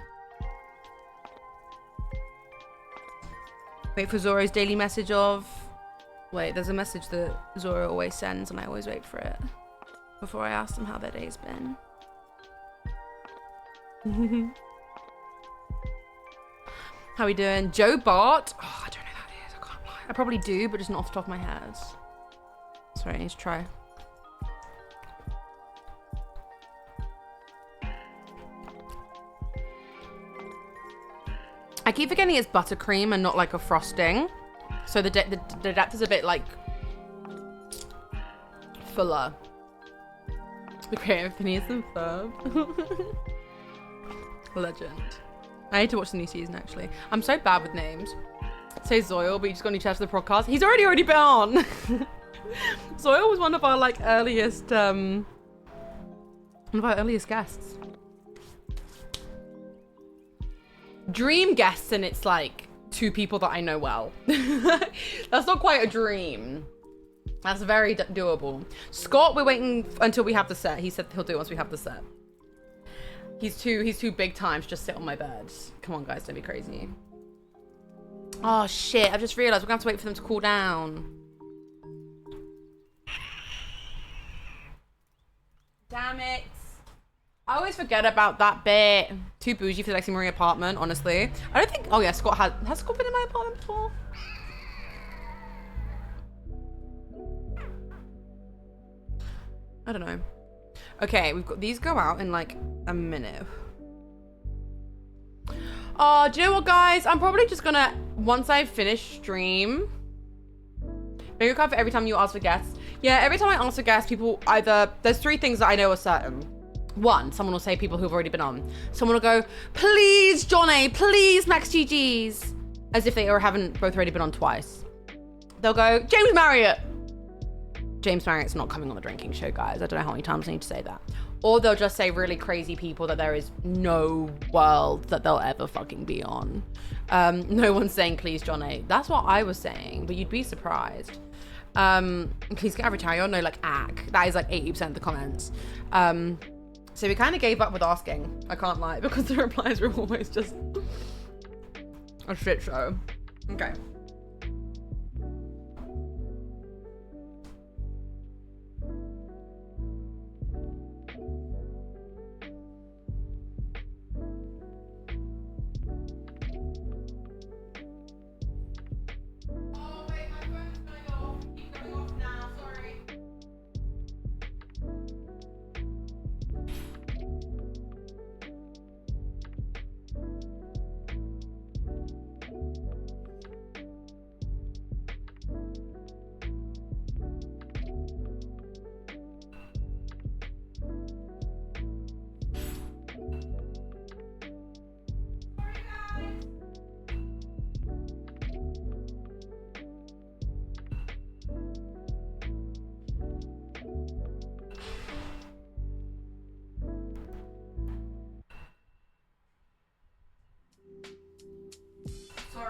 Wait for Zora's daily message of... Wait, there's a message that Zora always sends and I always wait for it before I ask them how their day's been. How we doing? Joe Bart. Oh, I don't know who that is. I can't lie. I probably do, but just not off the top of my head. Sorry, I need to try. I keep forgetting it's buttercream and not like a frosting. So the depth is a bit like fuller. Okay, if needs some fun. Legend. I need to watch the new season actually. I'm so bad with names. Say Zoil, but you just got any chance to the podcast. He's already been on. Zoil was one of our like earliest guests. Dream guests, and it's like 2 people that I know well. That's not quite a dream. That's very doable. Scott, we're waiting until we have the set. He said he'll do it once we have the set. He's too big time to just sit on my bed. Come on, guys, don't be crazy. Oh, shit. I've just realized we're going to have to wait for them to cool down. Damn it. I always forget about that bit. Too bougie for the Lexi Marie apartment, honestly. I don't think... Oh, yeah, Scott has Scott been in my apartment before? I don't know. Okay, we've got these go out in like a minute. Oh, do you know what, guys? I'm probably just gonna, once I finish stream, make a card for every time you ask for guests. Yeah, every time I ask for guests, people either, there's 3 things that I know are certain. 1, someone will say people who've already been on. Someone will go, please, John A, please, Max GG's. As if they haven't both already been on twice. They'll go, James Marriott. James Marriott's not coming on the drinking show, guys. I don't know how many times I need to say that. Or they'll just say really crazy people that there is no world that they'll ever fucking be on. No one's saying, please, John A. That's what I was saying, but you'd be surprised. Please get Avitario. No, like, ack. That is like 80% of the comments. So we kind of gave up with asking. I can't lie, because the replies were always just a shit show. Okay.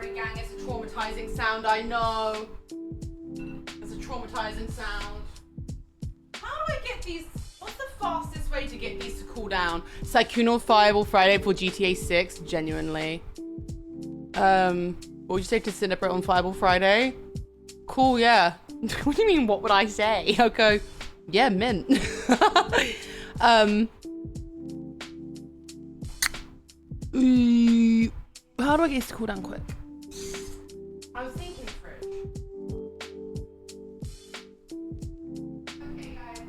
sorry, gang. It's a traumatizing sound. I know. It's a traumatizing sound. How do I get these? What's the fastest way to get these to cool down? Psychunal Fireball Friday for GTA 6. Genuinely. What would you say to Cinnabrit on Fireball Friday? Cool, yeah. What do you mean, what would I say? I'll go, yeah, mint. How do I get this to cool down quick? I was thinking fridge. Okay, guys.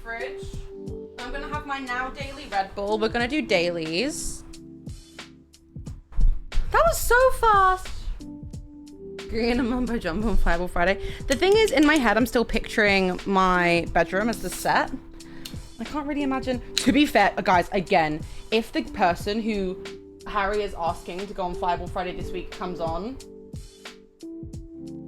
Fridge. I'm gonna have my now daily Red Bull. We're gonna do dailies. That was so fast. Green and Mumbo Jumbo on Fireball Friday. The thing is, in my head, I'm still picturing my bedroom as the set. I can't really imagine. To be fair, guys, again, if the person who Harry is asking to go on Fireball Friday this week comes on,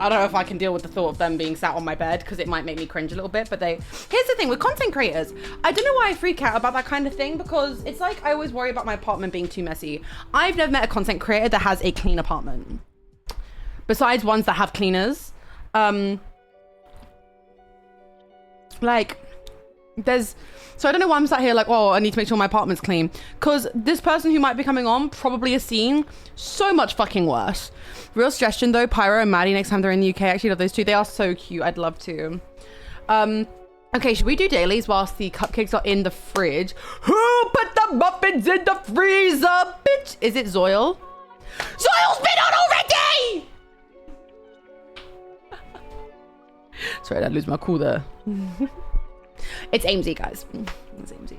I don't know if I can deal with the thought of them being sat on my bed because it might make me cringe a little bit, but here's the thing with content creators. I don't know why I freak out about that kind of thing because it's like I always worry about my apartment being too messy. I've never met a content creator that has a clean apartment. Besides ones that have cleaners. So I don't know why I'm sat here like, oh, I need to make sure my apartment's clean. Because this person who might be coming on probably has seen so much fucking worse. Real suggestion though, Pyro and Maddie next time they're in the UK. I actually love those two. They are so cute. I'd love to. Okay, should we do dailies whilst the cupcakes are in the fridge? Who put the muffins in the freezer, bitch? Is it Zoil? Zoil's been on already! Sorry, I'd lose my cool there. It's Amesy, guys. It's Amesy.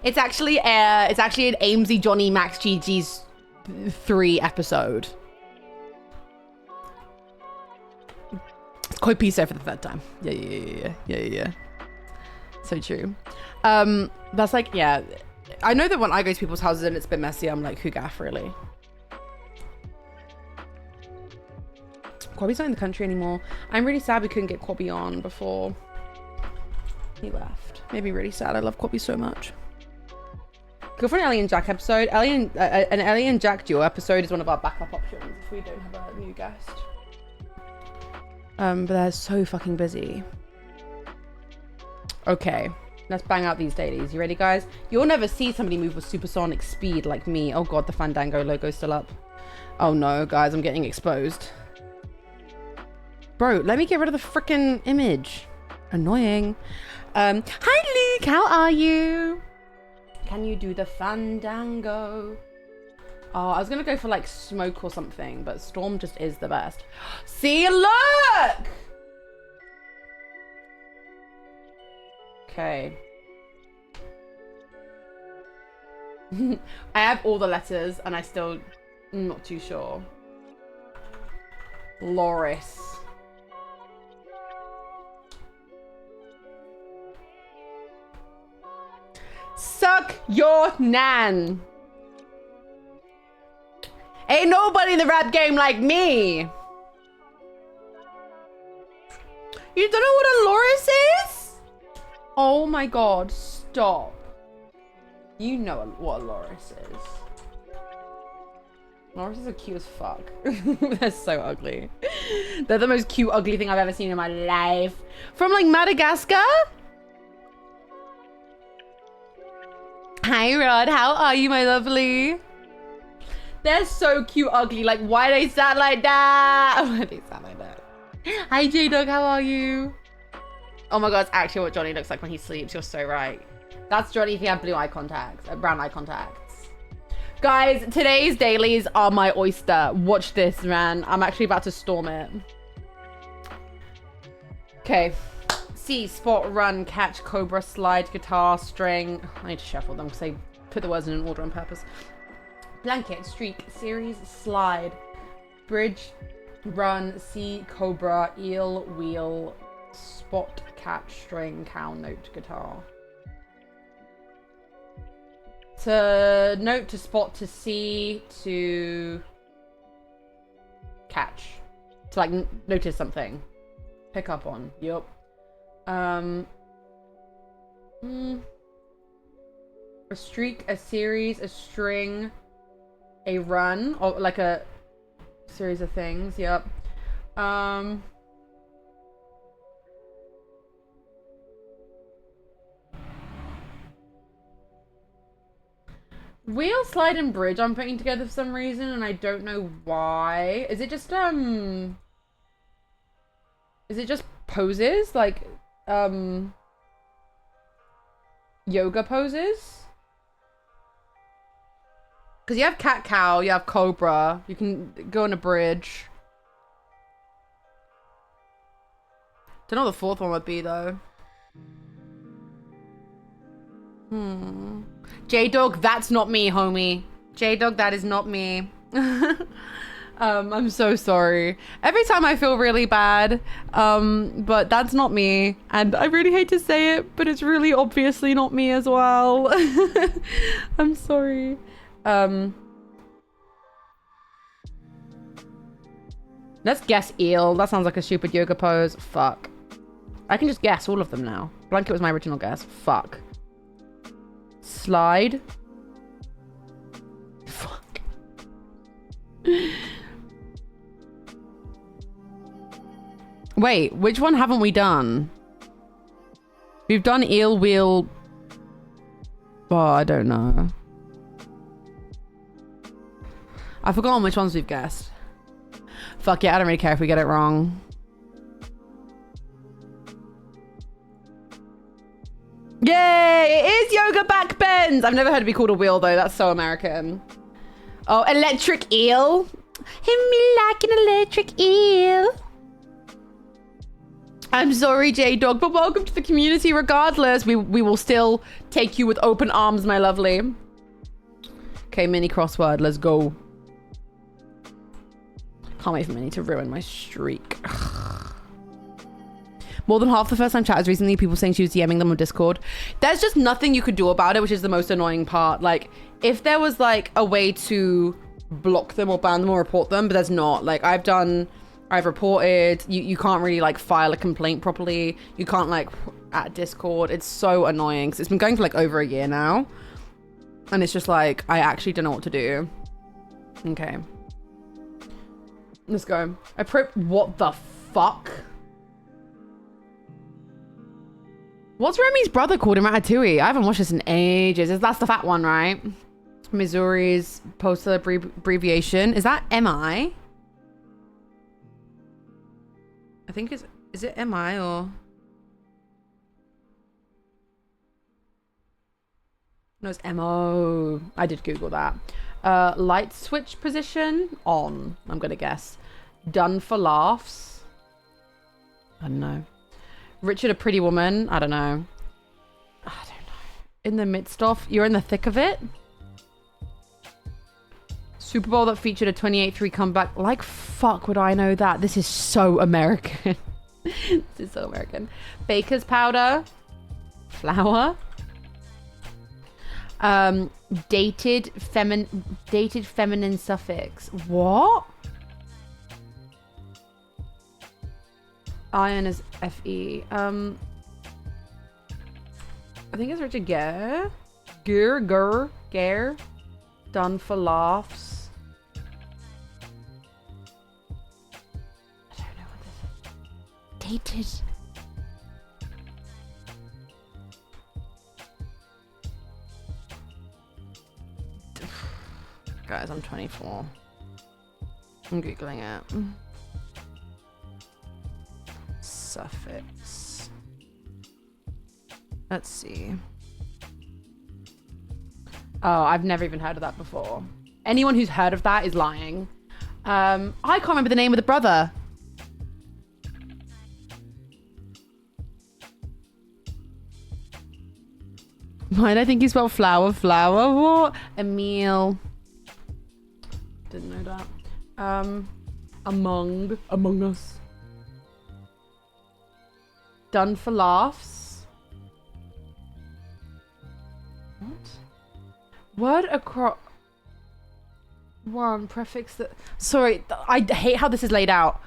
It's actually an Amesy Johnny Max GG's 3 episode. It's Koi Piso for the 3rd time. Yeah. So true. That's like, yeah. I know that when I go to people's houses and it's been messy, I'm like, who gaff, really? Quabby's not in the country anymore. I'm really sad we couldn't get Quabby on before he left. Made me really sad. I love Quabby so much. Go for an Ellie and Jack episode. An Ellie and Jack duo episode is one of our backup options if we don't have a new guest. But they're so fucking busy. Okay, let's bang out these dailies. You ready, guys? You'll never see somebody move with supersonic speed like me. Oh god, the Fandango logo's still up. Oh no, guys, I'm getting exposed. Bro, let me get rid of the freaking image. Annoying. Hi Luke, how are you? Can you do the Fandango? Oh, I was gonna go for like smoke or something, but Storm just is the best. See, look! Okay. I have all the letters and I still not too sure. Loris. Suck your nan. Ain't nobody in the rap game like me. You don't know what a Loris is? Oh my god, stop. You know what a Loris is. Lorises are cute as fuck. They're so ugly. They're the most cute, ugly thing I've ever seen in my life. From like Madagascar? Hi Rod, how are you, my lovely? They're so cute, ugly. Like, why they sound like that? Why they sound like that? Hi J-Dog, how are you? Oh my god, it's actually what Johnny looks like when he sleeps. You're so right. That's Johnny if he had blue eye contacts, brown eye contacts. Guys, today's dailies are my oyster. Watch this, man. I'm actually about to storm it. Okay. C, spot, run, catch, cobra, slide, guitar, string. I need to shuffle them because I put the words in an order on purpose. Blanket, streak, series, slide, bridge, Run, sea, cobra, eel, wheel, spot, catch, string, cow, note, guitar. To note, to spot, to see, to catch. To like notice something. Pick up on. Yup. A streak, a series, a string, a run, or like a series of things. Yep. Wheel, slide, and bridge I'm putting together for some reason, and I don't know why. Is it just poses? Like, yoga poses? Because you have cat cow, you have cobra, you can go on a bridge. Don't know what the fourth one would be though. J-Dog, that's not me, homie. J-Dog, that is not me. I'm so sorry. Every time I feel really bad, but that's not me. And I really hate to say it, but it's really obviously not me as well. I'm sorry. Let's guess eel. That sounds like a stupid yoga pose. Fuck. I can just guess all of them now. Blanket was my original guess. Fuck. Slide. Fuck. Wait, which one haven't we done? We've done eel, wheel. Oh, I don't know. I've forgotten which ones we've guessed. Fuck yeah, I don't really care if we get it wrong. Yay! It is yoga back bends! I've never heard it be called a wheel though, that's so American. Oh, electric eel. Hit me like an electric eel. I'm sorry, J-Dog, but welcome to the community regardless. We will still take you with open arms, my lovely. Okay, mini crossword, let's go. Can't wait for Minnie to ruin my streak. More than half the first time chatters recently, people saying she was DMing them on Discord. There's just nothing you could do about it, which is the most annoying part. Like, if there was like a way to block them or ban them or report them, but there's not. Like, I've reported. You can't really like file a complaint properly. You can't like at Discord. It's so annoying. 'Cause it's been going for like over a year now. And it's just like, I actually don't know what to do. Okay. Let's go. What the fuck? What's Remy's brother called in Ratatouille? I haven't watched this in ages. That's the fat one, right? Missouri's postal abbreviation. Is that MI? I think is it MI or... No, it's MO. I did Google that. Light switch position on, I'm gonna guess. Done for laughs. I don't know. Richard, a pretty woman. I don't know. I don't know. In the midst of, you're in the thick of it. Super Bowl that featured a 28-3 comeback. Like fuck would I know that? This is so American. This is so American. Baker's powder. Flour. Dated feminine suffix. What? Iron is FE. I think it's Richard Gere. Gere. Done for laughs. I don't know what this is. Dated. Guys, I'm 24. I'm Googling it. Suffix. Let's see. Oh, I've never even heard of that before. Anyone who's heard of that is lying. I can't remember the name of the brother. Why did I think he spelled flower? Flower? What? Emil. Didn't know that. Among Us. Done for laughs. What? Word across. One prefix that. Sorry, I hate how this is laid out.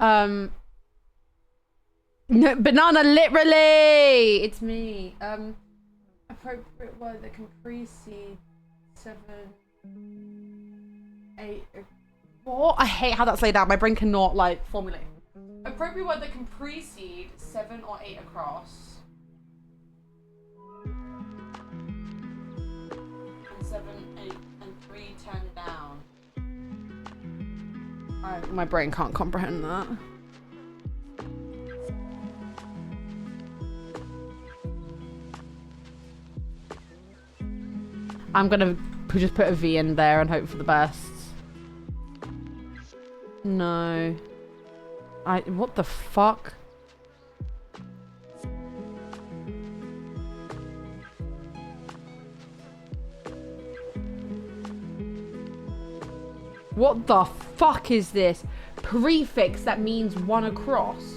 No, banana, literally. It's me. Appropriate word that can precede 7, 8. What? I hate how that's laid out. My brain cannot like formulate. Appropriate word that can precede 7 or 8 across. And 7, 8, and 3 turned down. My brain can't comprehend that. I'm gonna just put a V in there and hope for the best. No. What the fuck? What the fuck is this? Prefix that means one across.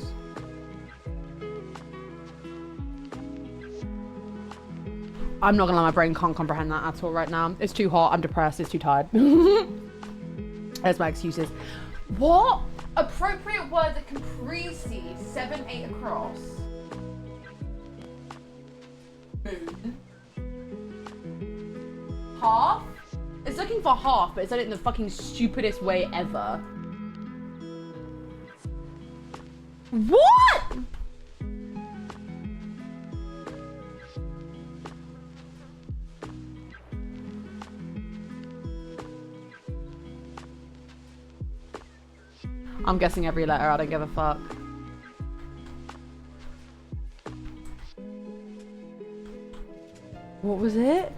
I'm not gonna lie, my brain can't comprehend that at all right now. It's too hot, I'm depressed, it's too tired. There's my excuses. What? Appropriate word that can precede 7, 8 across. Moon. Half? It's looking for half, but it's done it in the fucking stupidest way ever. What? I'm guessing every letter, I don't give a fuck. What was it?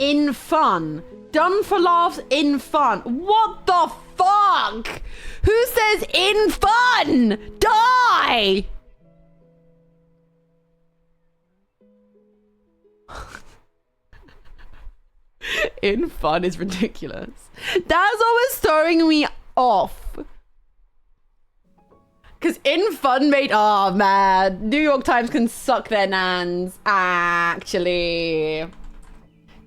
In fun. Done for laughs, in fun. What the fuck? Who says in fun? Die! In fun is ridiculous. That's always throwing me off. Because in fun made, oh man, New York Times can suck their nans. Actually,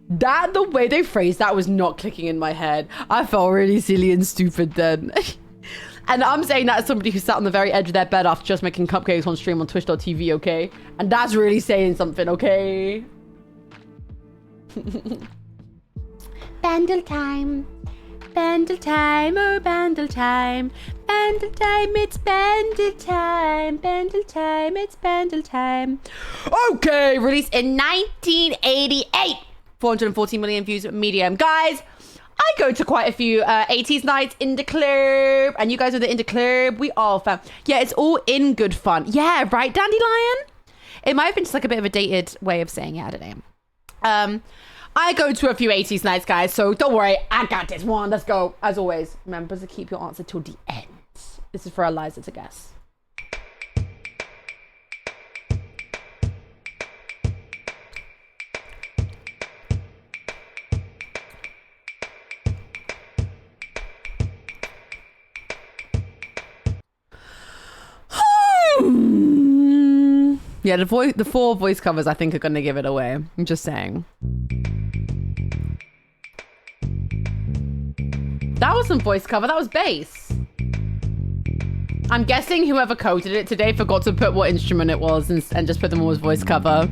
that the way they phrased that was not clicking in my head. I felt really silly and stupid then. And I'm saying that as somebody who sat on the very edge of their bed after just making cupcakes on stream on twitch.tv, okay? And that's really saying something, okay? Bandle time. Bandle time, oh bandle time. Bandle time, it's bandle time. Bandle time, it's bandle time. Okay, released in 1988. 414 million views, medium. Guys, I go to quite a few 80s nights in the club. And you guys are in the club. We all fun. Yeah, it's all in good fun. Yeah, right, Dandelion? It might have been just like a bit of a dated way of saying it, I don't know. I go to a few 80s nights, guys, so don't worry. I got this one. Let's go. As always, remember to keep your answer till the end. This is for Eliza to guess. Yeah, the 4 voice covers I think are going to give it away. I'm just saying. That wasn't voice cover, that was bass. I'm guessing whoever coded it today forgot to put what instrument it was and just put them all as voice cover.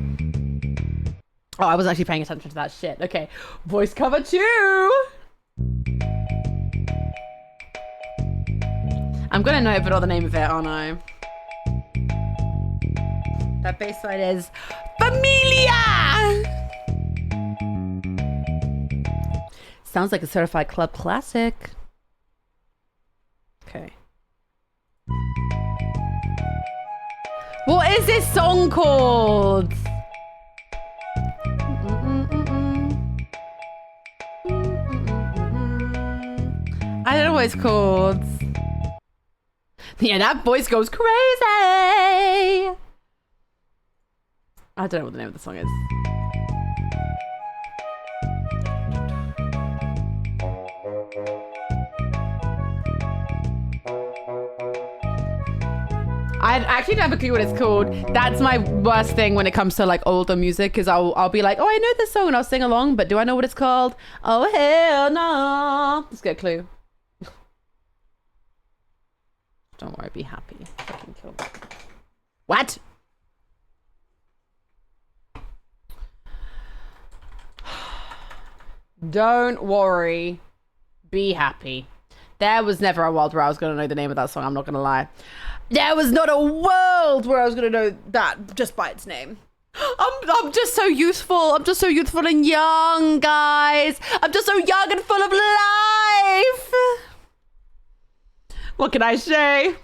Oh, I was actually paying attention to that shit. Okay, voice cover 2. I'm gonna know but all the name of it, aren't I? That bass line is Familia! Sounds like a certified club classic. Okay. What is this song called? I don't know what it's called. Yeah, that voice goes crazy. I don't know what the name of the song is. I actually never clue what it's called. That's my worst thing when it comes to like older music, because I'll be like, oh, I know this song and I'll sing along, but do I know what it's called? Oh, hell no. Let's get a clue. Don't worry, be happy. Fucking kill me. What? Don't worry, be happy. There was never a world where I was going to know the name of that song, I'm not going to lie. There was not a world where I was going to know that just by its name. I'm just so youthful. I'm just so youthful and young, guys. I'm just so young and full of life. What can I say?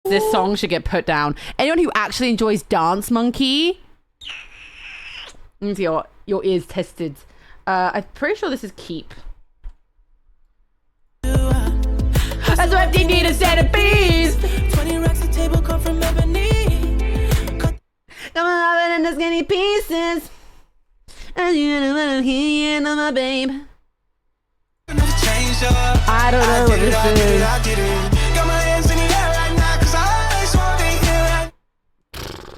This song should get put down. Anyone who actually enjoys Dance Monkey means your ears tested. I'm pretty sure this is Keep. That's what they need a set of bees. 20 racks a table come from ebony. Come on, in the skinny pieces. And you know what I'm here, my babe. I don't know what this is.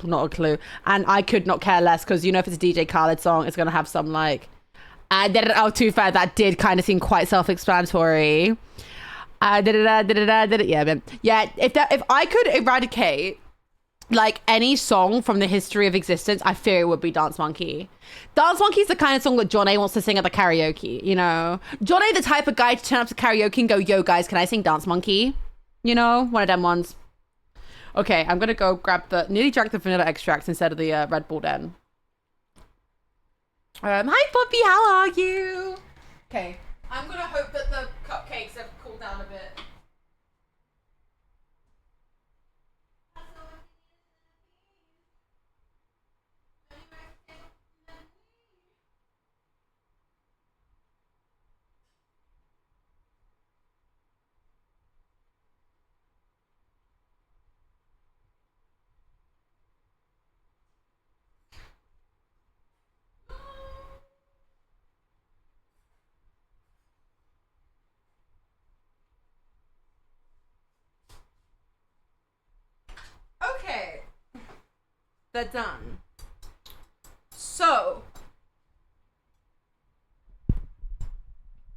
Not a clue. And I could not care less, because you know, if it's a DJ Khaled song, it's gonna have some like oh, too fair, that did kind of seem quite self-explanatory. Yeah, man. Yeah, if I could eradicate like any song from the history of existence, I fear it would be Dance Monkey. Dance Monkey is the kind of song that John A wants to sing at the karaoke, you know? John A the type of guy to turn up to karaoke and go, yo guys, can I sing Dance Monkey? You know, one of them ones. Okay, I'm gonna go grab nearly drank the vanilla extract instead of the Red Bull then. Hi Poppy, how are you? Okay, I'm gonna hope that the cupcakes have cooled down a bit. they're done. So.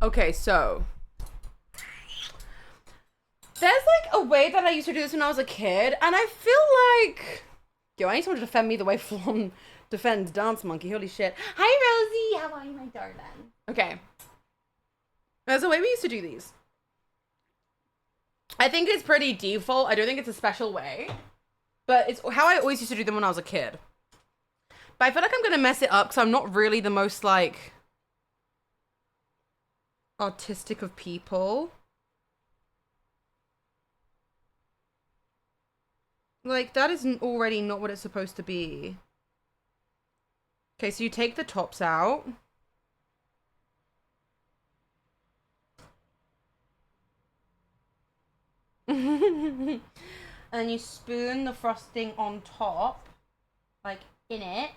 Okay, so. There's like a way that I used to do this when I was a kid, and I feel like. Yo, I need someone to defend me the way Flan defends Dance Monkey. Holy shit. Hi, Rosie. How are you, my darling? Okay. There's a way we used to do these. I think it's pretty default. I don't think it's a special way. But it's how I always used to do them when I was a kid. But I feel like I'm going to mess it up because I'm not really the most, like, artistic of people. Like, that is already not what it's supposed to be. Okay, so you take the tops out. And you spoon the frosting on top, like in it.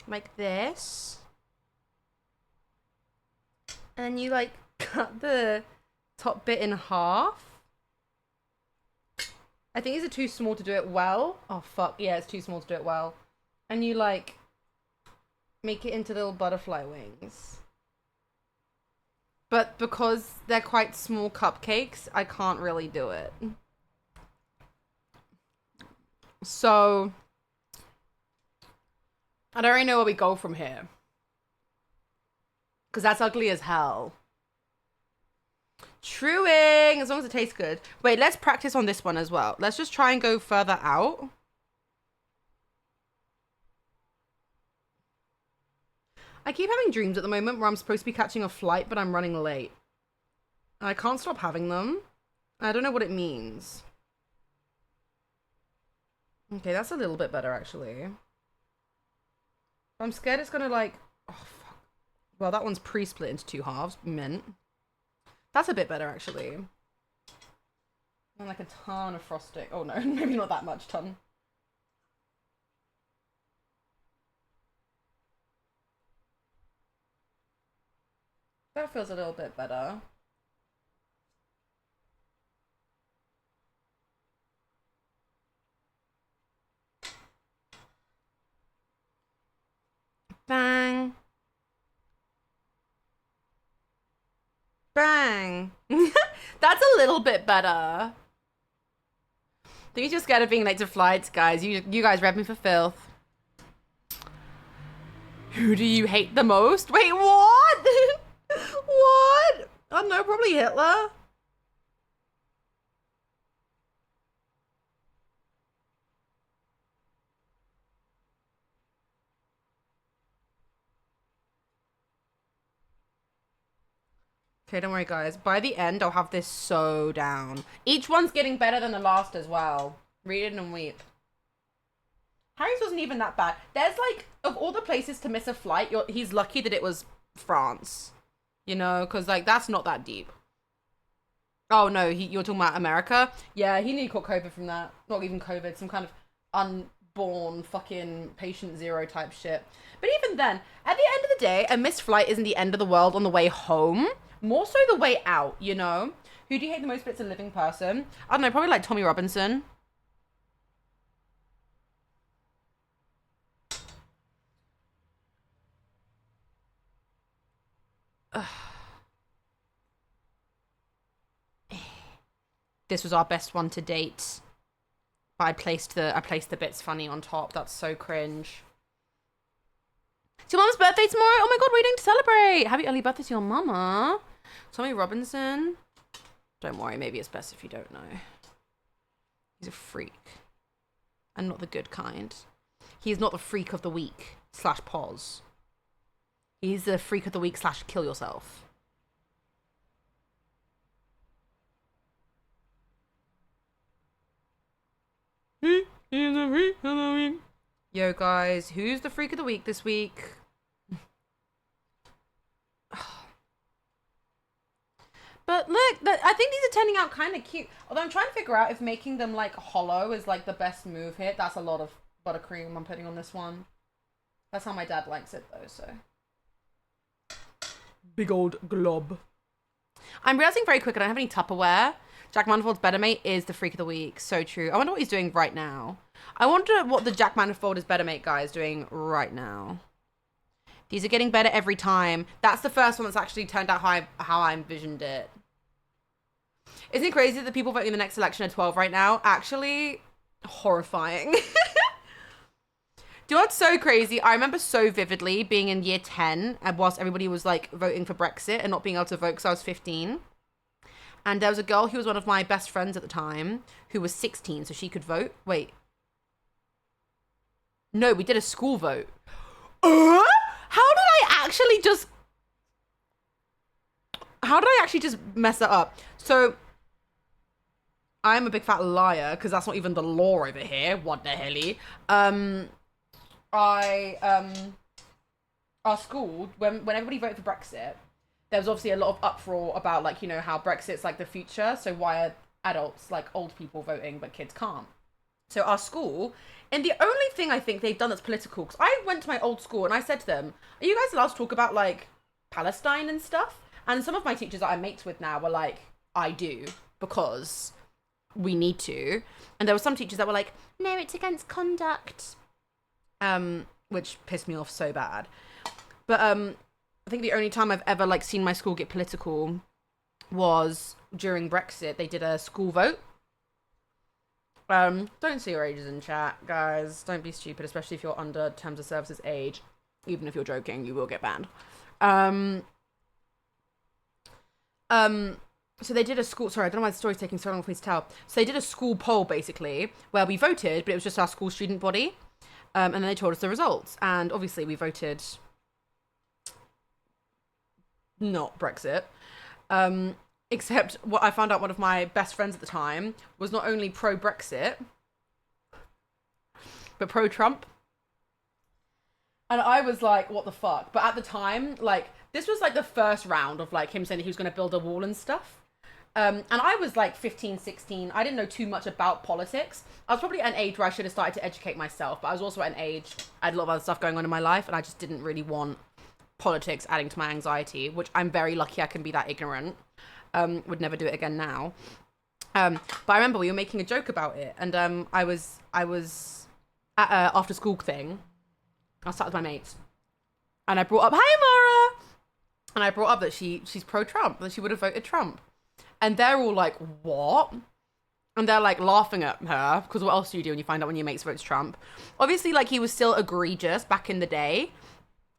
Like this. And then you like cut the top bit in half. I think these are too small to do it well. Oh fuck, yeah, it's too small to do it well. And you like make it into little butterfly wings. But because they're quite small cupcakes, I can't really do it. So I don't really know where we go from here. Because that's ugly as hell. Truing, as long as it tastes good. Wait, let's practice on this one as well. Let's just try and go further out. I keep having dreams at the moment where I'm supposed to be catching a flight, but I'm running late. I can't stop having them. I don't know what it means. Okay, that's a little bit better, actually. I'm scared it's gonna, like... Oh, fuck. Well, that one's pre-split into 2 halves. Mint. That's a bit better, actually. And, like, a ton of frosting. Oh, no. Maybe not that much ton. That feels a little bit better. Bang. Bang. That's a little bit better. I think you're just scared of being late to flights, guys. You guys read me for filth. Who do you hate the most? Wait, what? What? I don't know, probably Hitler. Okay, don't worry, guys. By the end, I'll have this so down. Each one's getting better than the last as well. Read it and weep. Harry's wasn't even that bad. There's like, of all the places to miss a flight, he's lucky that it was France. You know, because like, that's not that deep. Oh no, you're talking about America? Yeah, he nearly caught COVID from that. Not even COVID, some kind of unborn fucking patient zero type shit. But even then, at the end of the day, a missed flight isn't the end of the world on the way home. More so the way out, you know? Who do you hate the most, but it's a living person? I don't know, probably like Tommy Robinson. This was our best one to date. But I placed the bits funny on top. That's so cringe. It's your mama's birthday tomorrow? Oh my god, what are you doing to celebrate? Happy early birthday to your mama. Tommy Robinson. Don't worry, maybe it's best if you don't know. He's a freak. And not the good kind. He's not the freak of the week / pause. He's the freak of the week / kill yourself. Yo guys, who's the freak of the week this week? But look, I think these are turning out kind of cute. Although I'm trying to figure out if making them like hollow is like the best move here. That's a lot of buttercream I'm putting on this one. That's how my dad likes it though, so. Big old glob. I'm realizing very quick I don't have any Tupperware. Jack Manifold's better mate is the freak of the week. So true. I wonder what he's doing right now. I wonder what the Jack Manifold is better mate guy is doing right now. These are getting better every time. That's the first one that's actually turned out how I envisioned it. Isn't it crazy that people voting in the next election are 12 right now? Actually, horrifying. Do you know what's so crazy? I remember so vividly being in year 10 and whilst everybody was like voting for Brexit and not being able to vote because I was 15. And there was a girl who was one of my best friends at the time who was 16, so she could vote. Wait. No, we did a school vote. How did I actually just mess that up? So I'm a big fat liar because that's not even the law over here. What the helly? Our school, when everybody voted for Brexit, there was obviously a lot of uproar about, like, you know, how Brexit's like the future. So why are adults, like old people, voting but kids can't? So our school, and the only thing I think they've done that's political, because I went to my old school and I said to them, are you guys allowed to talk about like Palestine and stuff? And some of my teachers that I'm mates with now were like, I do, because we need to. And there were some teachers that were like, no, it's against conduct. Which pissed me off so bad. But I think the only time I've ever like seen my school get political was during Brexit. They did a school vote. Don't say your ages in chat, guys. Don't be stupid, especially if you're under terms of services age. Even if you're joking, you will get banned. So they did a school, sorry, I don't know why the story's taking so long for me to tell. So they did a school poll, basically, where we voted, but it was just our school student body. And then they told us the results. And obviously we voted not Brexit. Except what I found out, one of my best friends at the time was not only pro-Brexit, but pro-Trump. And I was like, what the fuck? But at the time, like, this was like the first round of like him saying that he was going to build a wall and stuff. And I was like 15, 16. I didn't know too much about politics. I was probably at an age where I should have started to educate myself. But I was also at an age, I had a lot of other stuff going on in my life. And I just didn't really want politics adding to my anxiety, which I'm very lucky I can be that ignorant. Would never do it again now. But I remember we were making a joke about it. And I was at a after school thing. I sat with my mates. And I brought up, hi, Mara! And I brought up that she's pro-Trump, that she would have voted Trump. And they're all like, what? And they're like laughing at her, because what else do you do when you find out when your mates votes Trump? Obviously, like, he was still egregious back in the day,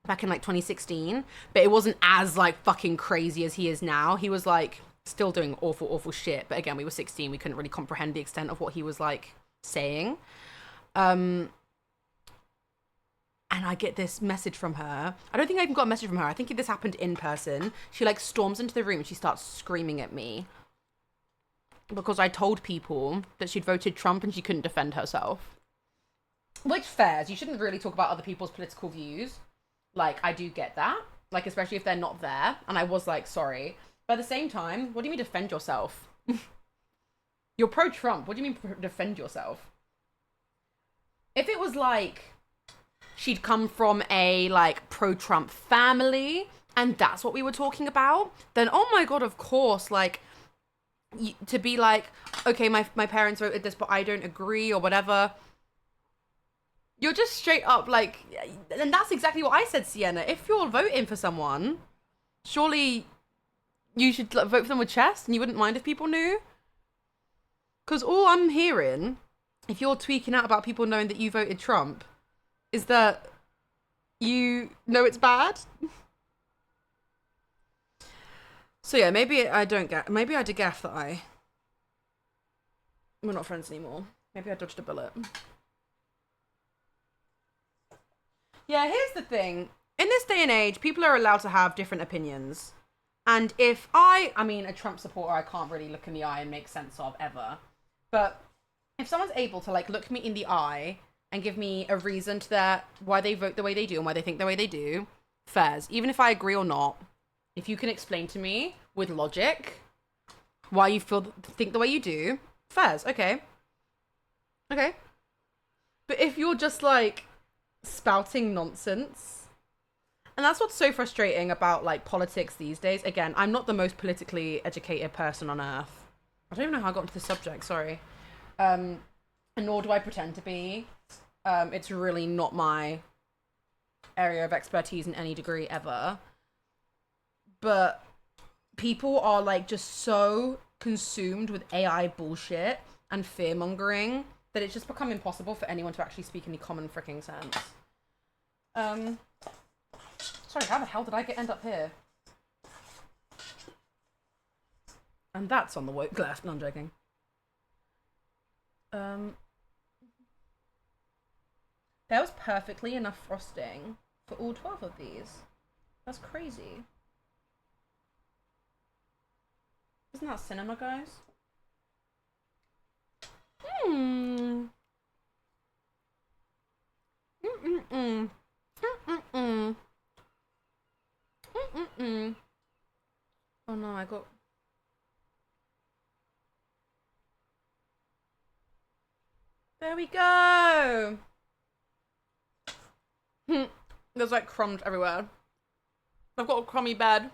back in like 2016, but it wasn't as like fucking crazy as he is now. He was like still doing awful, awful shit. But again, we were 16, we couldn't really comprehend the extent of what he was like saying. And I get this message from her. I don't think I even got a message from her. I think this happened in person. She like storms into the room and she starts screaming at me because I told people that she'd voted Trump and she couldn't defend herself. Which fairs. You shouldn't really talk about other people's political views. Like, I do get that. Like, especially if they're not there. And I was like, sorry. But at the same time, what do you mean defend yourself? You're pro-Trump. What do you mean defend yourself? If it was like she'd come from a like pro-Trump family and that's what we were talking about, then oh my god, of course, like, to be like, okay, my parents voted this but I don't agree or whatever, you're just straight up like, and that's exactly what I said, Sienna. If you're voting for someone, surely you should vote for them with chest and you wouldn't mind if people knew. Because all I'm hearing, if you're tweaking out about people knowing that you voted Trump, is that you know it's bad. So yeah, maybe I did gaff that we're not friends anymore. Maybe I dodged a bullet. Yeah, here's the thing. In this day and age, people are allowed to have different opinions. And if I mean, a Trump supporter I can't really look in the eye and make sense of ever. But if someone's able to like look me in the eye and give me a reason to that, why they vote the way they do and why they think the way they do, fairs. Even if I agree or not, if you can explain to me with logic why you think the way you do, fairs. Okay. But if you're just like spouting nonsense, and that's what's so frustrating about like politics these days. Again, I'm not the most politically educated person on earth. I don't even know how I got into this subject, sorry. And nor do I pretend to be. It's really not my area of expertise in any degree ever. But people are like just so consumed with AI bullshit and fear mongering that it's just become impossible for anyone to actually speak any common freaking sense. Sorry, how the hell did I end up here? And that's on the woke left. No, I'm joking. There was perfectly enough frosting for all 12 of these. That's crazy. Isn't that cinema, guys? Oh no, I got... There we go! There's like crumbs everywhere. I've got a crummy bed.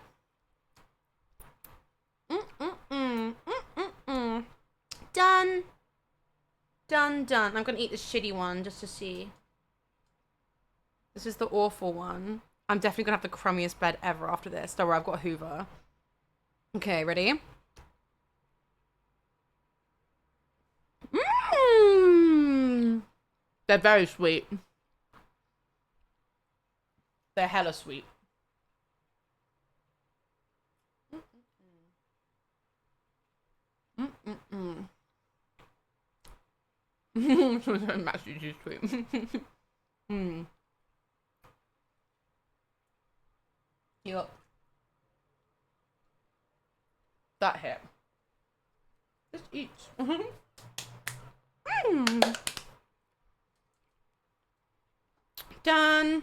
Done. Done. I'm gonna eat the shitty one just to see. This is the awful one. I'm definitely gonna have the crummiest bed ever after this. Don't worry, I've got a Hoover. Okay, ready? They're very sweet. They're hella sweet. Actually too sweet. Yup. That hit. Just eat. Done.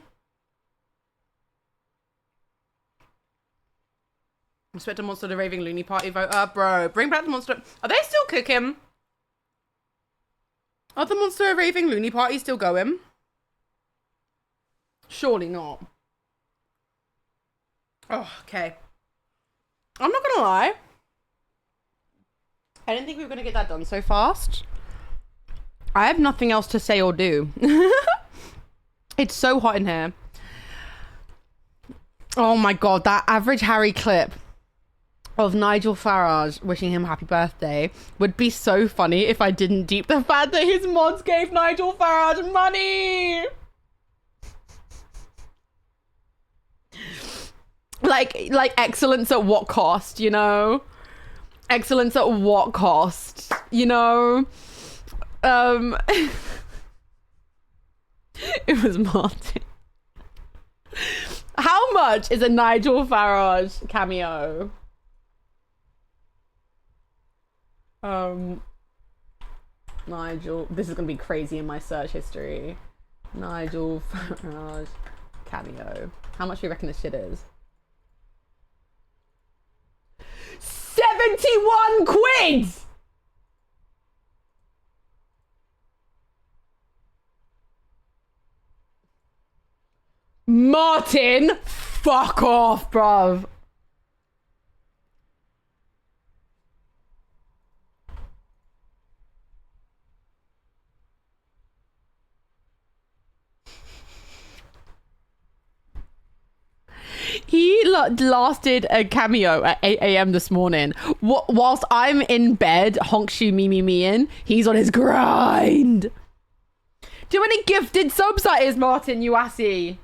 Expect a Monster the Raving Loony Party vote. Bro, bring back the Monster. Are they still cooking? Are the Monster Raving Loony Party still going? Surely not. Oh, okay. I'm not gonna lie. I didn't think we were gonna get that done so fast. I have nothing else to say or do. It's so hot in here. Oh my god, that Average Harry clip of Nigel Farage wishing him happy birthday would be so funny if I didn't deep the fact that his mods gave Nigel Farage money. Like excellence at what cost, you know? Excellence at what cost, you know? It was Martin. How much is a Nigel Farage cameo? Nigel, this is gonna be crazy in my search history. Nigel Farage cameo. How much do you reckon this shit is? 71 quid! Martin, fuck off, bruv. He lasted a cameo at 8 a.m. this morning. Whilst I'm in bed, honk shoe me in, he's on his grind. Do any gifted subs that is, Martin, you assy.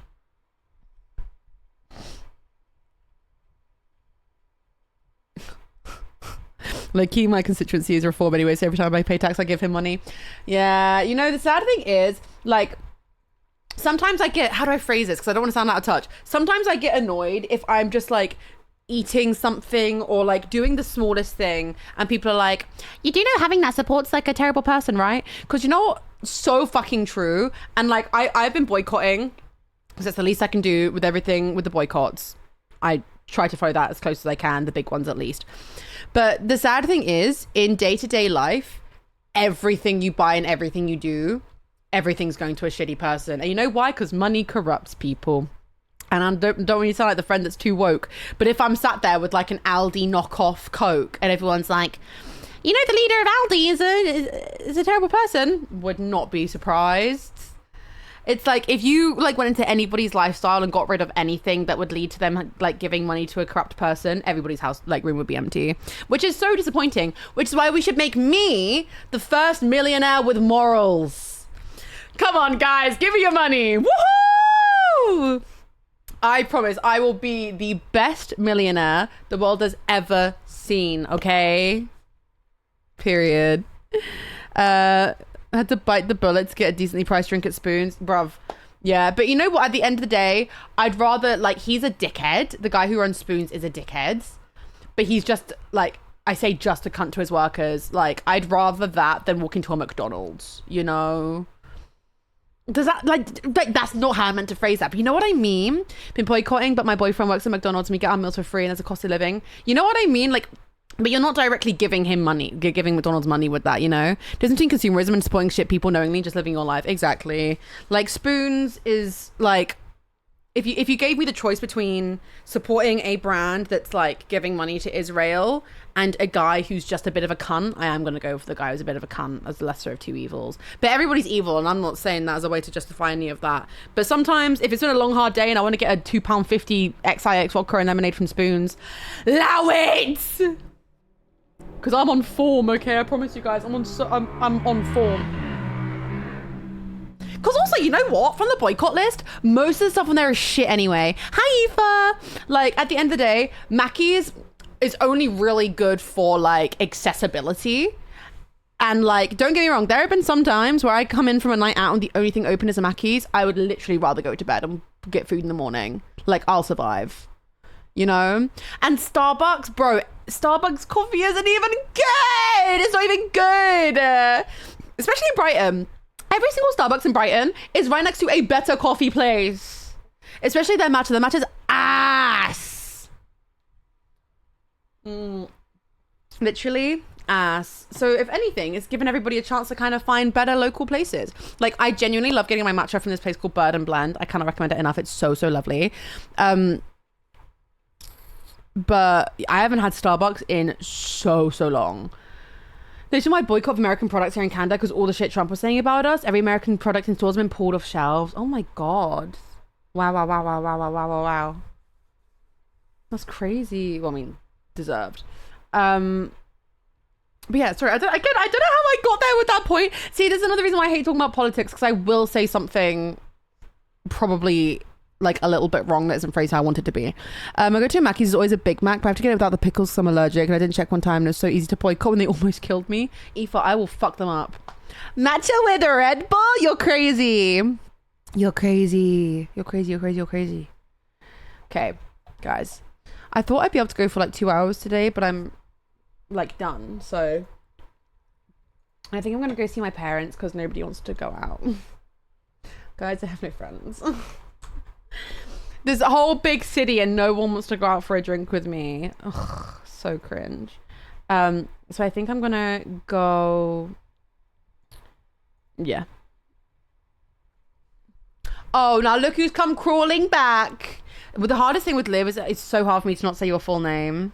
Like, my constituency is reform anyway, so every time I pay tax, I give him money. Yeah, you know, the sad thing is, like, sometimes I get, how do I phrase this? Because I don't want to sound out of touch. Sometimes I get annoyed if I'm just, like, eating something or, like, doing the smallest thing, and people are like, you do know having that support's, like, a terrible person, right? Because, you know what? So fucking true. And, like, I've been boycotting, because that's the least I can do with everything with the boycotts. I try to follow that as close as I can, the big ones at least. But the sad thing is, in day-to-day life, everything you buy and everything you do, everything's going to a shitty person. And you know why? Because money corrupts people. And I don't really sound like the friend that's too woke. But if I'm sat there with like an Aldi knockoff Coke and everyone's like, You know, the leader of Aldi is a terrible person. Would not be surprised. It's like if you like went into anybody's lifestyle and got rid of anything that would lead to them like giving money to a corrupt person, everybody's house like room would be empty, which is so disappointing. Which is why we should make me the first millionaire with morals. Come on, guys, give me your money. Woohoo! I promise I will be the best millionaire the world has ever seen. Okay. Period. I had to bite the bullet to get a decently priced drink at Spoons. Bruv. Yeah, but you know what? At the end of the day, I'd rather, like, he's a dickhead. The guy who runs Spoons is a dickhead. But he's just, like, I say just a cunt to his workers. Like, I'd rather that than walk into a McDonald's, you know? Does that, like, that's not how I meant to phrase that. But you know what I mean? Been boycotting, but my boyfriend works at McDonald's and we get our meals for free and there's a cost of living. You know what I mean? Like, but you're not directly giving him money, giving McDonald's money with that, you know? Difference between consumerism and supporting shit people knowingly, just living your life. Exactly. Like, Spoons is, like, if you gave me the choice between supporting a brand that's, like, giving money to Israel and a guy who's just a bit of a cunt, I am going to go for the guy who's a bit of a cunt as the lesser of two evils. But everybody's evil, and I'm not saying that as a way to justify any of that. But sometimes, if it's been a long, hard day and I want to get a £2.50 XIX vodka and lemonade from Spoons, allow it! Because I'm on form, okay? I promise you guys, I'm on form. Because also, you know what? From the boycott list, most of the stuff on there is shit anyway. Hi, Aoife! Like, at the end of the day, Mackey's is only really good for, like, accessibility. And, like, don't get me wrong, there have been some times where I come in from a night out and the only thing open is a Mackey's. I would literally rather go to bed and get food in the morning. Like, I'll survive. You know? And Starbucks, bro, Starbucks coffee isn't even good! It's not even good! Especially in Brighton. Every single Starbucks in Brighton is right next to a better coffee place. Especially their matcha. Their matcha's ass. Literally ass. So if anything, it's given everybody a chance to kind of find better local places. Like, I genuinely love getting my matcha from this place called Bird and Blend. I cannot recommend it enough. It's so, so lovely. But I haven't had Starbucks in so long. This is why I boycott of American products here in Canada, because all the shit Trump was saying about us. Every American product in stores has been pulled off shelves. Oh my god. Wow. That's crazy. Well, I mean, deserved. But yeah, sorry. I don't know how I got there with that point. See, there's another reason why I hate talking about politics, because I will say something probably like a little bit wrong that isn't phrased how I want it to be. I go to Mackey's, is always a Big Mac, but I have to get it without the pickles because I'm allergic, and I didn't check one time and it was so easy to boycott when they almost killed me. Aoife, I will fuck them up. Matcha with a Red Bull? You're crazy. You're crazy. Okay, guys. I thought I'd be able to go for like 2 hours today, but I'm like done, so I think I'm gonna go see my parents because nobody wants to go out. Guys, I have no friends. There's a whole big city and no one wants to go out for a drink with me. Ugh, so cringe. So I think I'm gonna go. Yeah. Oh, now look who's come crawling back. But the hardest thing with Liv is that it's so hard for me to not say your full name.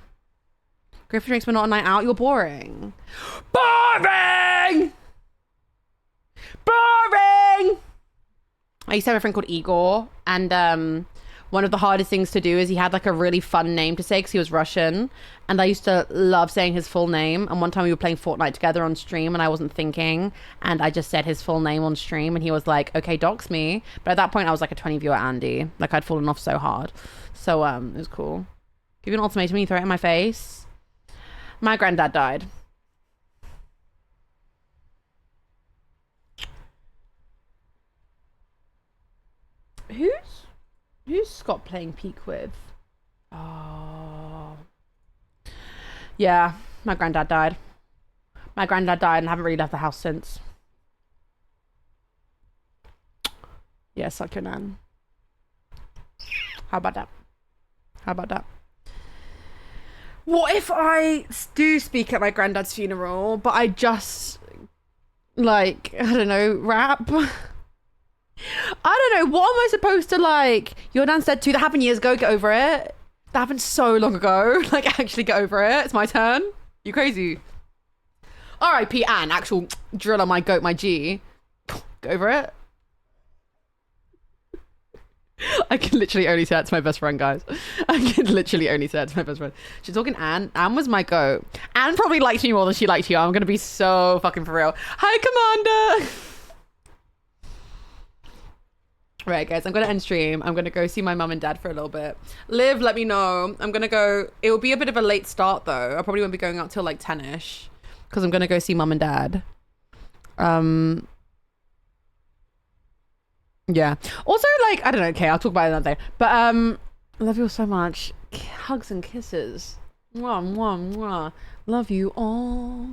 Go for drinks but not a night out. You're boring. Boring! I used to have a friend called Igor, and one of the hardest things to do is he had like a really fun name to say because he was Russian, and I used to love saying his full name. And one time we were playing Fortnite together on stream and I wasn't thinking, and I just said his full name on stream and he was like, okay, dox me. But at that point I was like a 20 viewer Andy, like I'd fallen off so hard. So it was cool. Give you an ultimatum, you throw it in my face. My granddad died. Who's Scott playing peak with? Oh. Yeah, my granddad died. And I haven't really left the house since. Yeah, suck your nan. How about that? What if I do speak at my granddad's funeral, but I just, like, I don't know, rap? I don't know, what am I supposed to, like, your nan said too, that happened years ago, get over it. That happened so long ago. Like, actually get over it. It's my turn. You crazy. R.I.P. Anne, actual driller, my goat, my G. Go over it. I can literally only say that to my best friend, guys. I can literally only say that to my best friend. She's talking Anne. Anne was my goat. Anne probably liked me more than she liked you. I'm gonna be so fucking for real. Hi, Commander. Right, guys, I'm gonna end stream. I'm gonna go see my mum and dad for a little bit. Liv, let me know. I'm gonna go. It will be a bit of a late start though. I probably won't be going out till like 10ish because I'm gonna go see mum and dad. Yeah. Also, like, I don't know, okay, I'll talk about it another day. But I love you all so much. Hugs and kisses. Mwah, mwah, mwah. Love you all.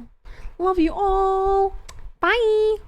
Love you all. Bye.